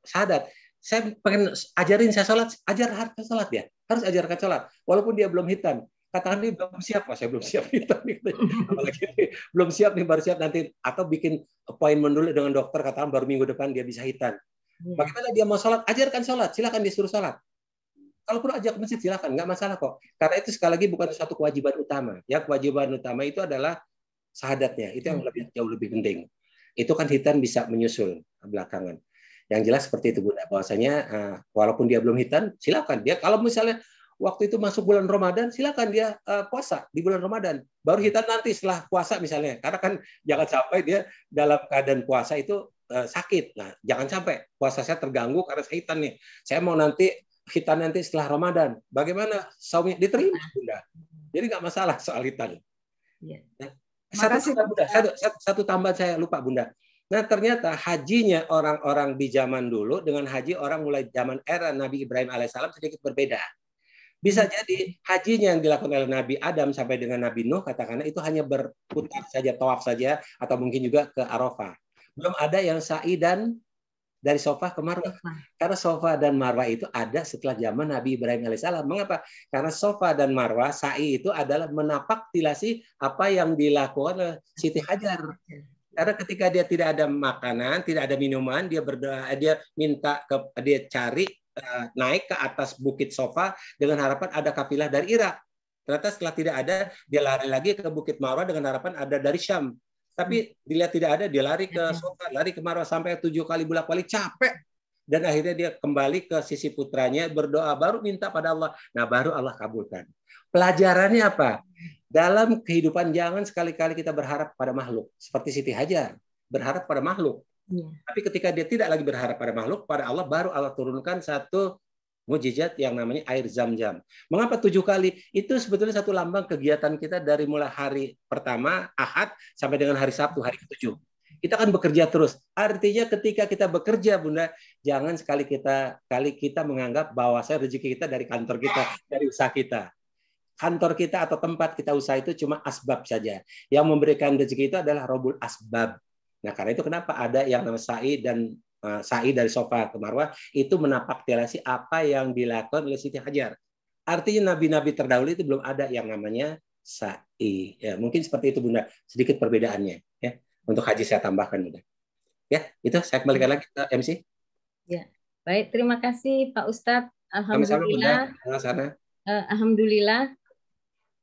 syahadat. Saya pengen ajarin saya sholat, ajarkan sholat ya. Harus ajarkan sholat walaupun dia belum hitam. Katakan dia belum siap, saya belum siap hitam. Apalagi belum siap nih, baru siap nanti, atau bikin appointment dulu dengan dokter, katakan baru minggu depan dia bisa hitam. Bagaimana dia mau sholat? Ajarkan sholat, silakan disuruh sholat. Kalau perlu ajak ke masjid silakan, nggak masalah kok. Karena itu sekali lagi bukan suatu kewajiban utama. Ya, kewajiban utama itu adalah syahadatnya, itu yang jauh lebih penting. Itu kan hitam bisa menyusul belakangan. Yang jelas seperti itu, Bunda. Bahwasanya walaupun dia belum hitam, silakan dia. Kalau misalnya waktu itu masuk bulan Ramadan, silakan dia puasa di bulan Ramadan. Baru hitam nanti setelah puasa misalnya. Karena kan jangan sampai dia dalam keadaan puasa itu sakit. Nah, jangan sampai puasa saya terganggu karena saya hitam nih. Saya mau nanti hitam nanti setelah Ramadan. Bagaimana saumnya diterima, Bunda? Jadi nggak masalah soal hitam. Nah, satu tambahan saya lupa, Bunda. Nah, ternyata hajinya orang-orang di zaman dulu dengan haji orang mulai zaman era Nabi Ibrahim alaihissalam sedikit berbeda. Bisa jadi hajinya yang dilakukan oleh Nabi Adam sampai dengan Nabi Nuh, katakanlah itu hanya berputar saja, tawaf saja, atau mungkin juga ke Arafah. Belum ada yang sa'i dan dari Sofa ke Marwah. Karena Sofa dan Marwah itu ada setelah zaman Nabi Ibrahim alaihissalam. Mengapa? Karena Sofa dan Marwah, sa'i itu adalah menapak tilasi apa yang dilakukan oleh Siti Hajar. Karena ketika dia tidak ada makanan, tidak ada minuman, dia berdoa, dia cari naik ke atas bukit Sofa dengan harapan ada kafilah dari Irak. Ternyata setelah tidak ada, dia lari lagi ke bukit Marwah dengan harapan ada dari Syam. Tapi dilihat tidak ada, dia lari ke Sofa, lari ke Marwah sampai 7 kali bolak-balik, capek. Dan akhirnya dia kembali ke sisi putranya, berdoa, baru minta pada Allah. Nah, baru Allah kabulkan. Pelajarannya apa? Dalam kehidupan jangan sekali-kali kita berharap pada makhluk. Seperti Siti Hajar, berharap pada makhluk. Tapi ketika dia tidak lagi berharap pada makhluk, pada Allah, baru Allah turunkan satu mukjizat yang namanya air Zam-Zam. Mengapa 7 kali? Itu sebetulnya satu lambang kegiatan kita dari mulai hari pertama, Ahad, sampai dengan hari Sabtu, hari ke-7. Kita akan bekerja terus. Artinya ketika kita bekerja, Bunda, jangan sekali kita menganggap bahwa rezeki kita dari kantor kita, dari usaha kita. Kantor kita atau tempat kita usaha itu cuma asbab saja. Yang memberikan rezeki itu adalah Rabbul Asbab. Nah, karena itu kenapa ada yang namanya sa'i dan sa'i dari Sofa ke Marwah itu menapak tilasi apa yang dilakukan oleh Siti Hajar. Artinya nabi-nabi terdahulu itu belum ada yang namanya sa'i. Ya, mungkin seperti itu, Bunda. Sedikit perbedaannya, ya. Untuk haji saya tambahkan, Bunda. Ya, itu saya kembalikan lagi ke MC. Ya. Baik, terima kasih Pak Ustadz. Alhamdulillah. Sama-sama. Alhamdulillah.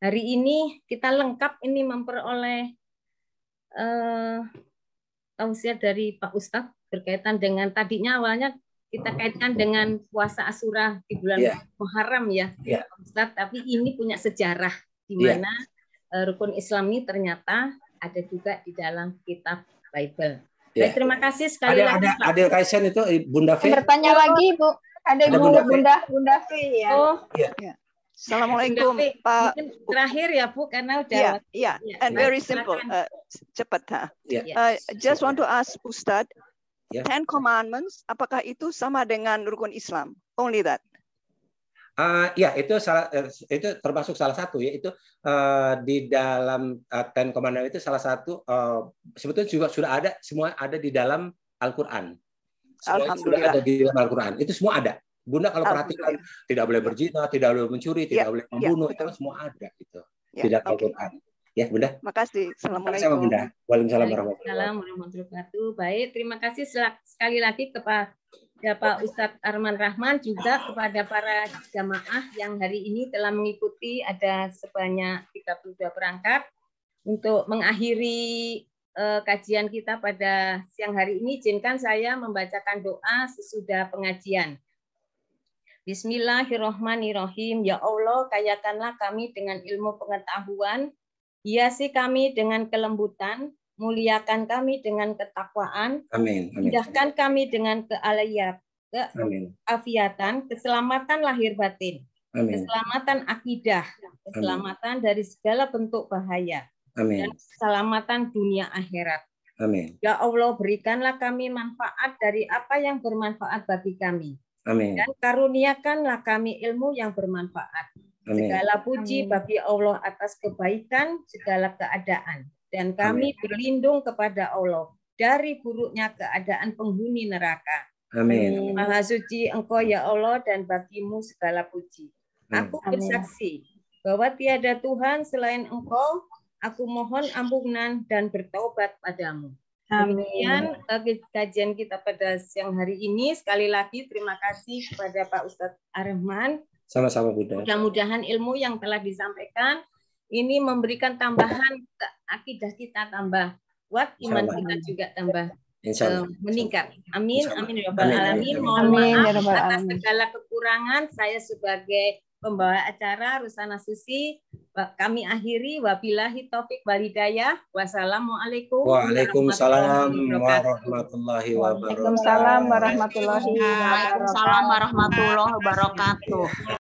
Hari ini kita lengkap ini memperoleh tausiah dari Pak Ustadz berkaitan dengan tadinya awalnya kita kaitkan dengan puasa Asyura di bulan Muharram ya, Pak Ustadz. Tapi ini punya sejarah di mana rukun Islam ini ternyata ada juga di dalam kitab Bible. Baik, terima kasih sekali lagi. Ada Kaisen itu Bunda V. Bertanya lagi, Bu. Ada Bunda V ya. Oh. Ya. Assalamualaikum, Pak. Mungkin terakhir ya, Bu, karena udah. And very simple. Cepat. Just want to ask Ustadz, 10 Commandments, apakah itu sama dengan rukun Islam? Only that. Itu termasuk salah satu ya, itu di dalam 10 Commandments itu salah satu sebetulnya juga sudah ada, semua ada di dalam Al-Qur'an. Sudah ada di dalam Al-Qur'an. Itu semua ada. Bunda kalau perhatikan tidak boleh berzina, tidak boleh mencuri, tidak boleh membunuh, itu semua ada gitu. Di dalam Al-Qur'an. Ya, Bunda. Makasih. Assalamualaikum. Sama Bunda. Waalaikumsalam warahmatullahi wabarakatuh. Baik, terima kasih sekali lagi kepada Pak Ustadz Arman Rahman, juga kepada para jamaah yang hari ini telah mengikuti, ada sebanyak 32 perangkat. Untuk mengakhiri kajian kita pada siang hari ini, izinkan saya membacakan doa sesudah pengajian. Bismillahirrahmanirrahim. Ya Allah, kayakanlah kami dengan ilmu pengetahuan, hiasi kami dengan kelembutan, muliakan kami dengan ketakwaan, Amin. indahkan kami dengan keafiatan, keselamatan lahir batin, keselamatan akidah, keselamatan dari segala bentuk bahaya, dan keselamatan dunia akhirat. Amin. Ya Allah, berikanlah kami manfaat dari apa yang bermanfaat bagi kami. Amin. Dan karuniakanlah kami ilmu yang bermanfaat. Amin. Segala puji bagi Allah atas kebaikan segala keadaan. Dan kami berlindung kepada Allah dari buruknya keadaan penghuni neraka. Amin. Maha suci Engkau ya Allah, dan bagimu segala puji. Aku bersaksi bahwa tiada Tuhan selain Engkau. Aku mohon ampunan dan bertaubat padamu. Demikian kajian kita pada siang hari ini. Sekali lagi terima kasih kepada Pak Ustadz Arman. Sama-sama, Bunda. Mudah-mudahan ilmu yang telah disampaikan ini memberikan tambahan ke akidah kita, tambah kuat, iman kita juga tambah meningkat. Amin. Amin ya rabbal alamin. Mohon maaf atas segala kekurangan. Saya sebagai pembawa acara Rusana Susi, kami akhiri. Wabillahi taufik wal hidayah. Wassalamualaikum Waalaikumsalam warahmatullahi wabarakatuh. Waalaikumsalam warahmatullahi wabarakatuh.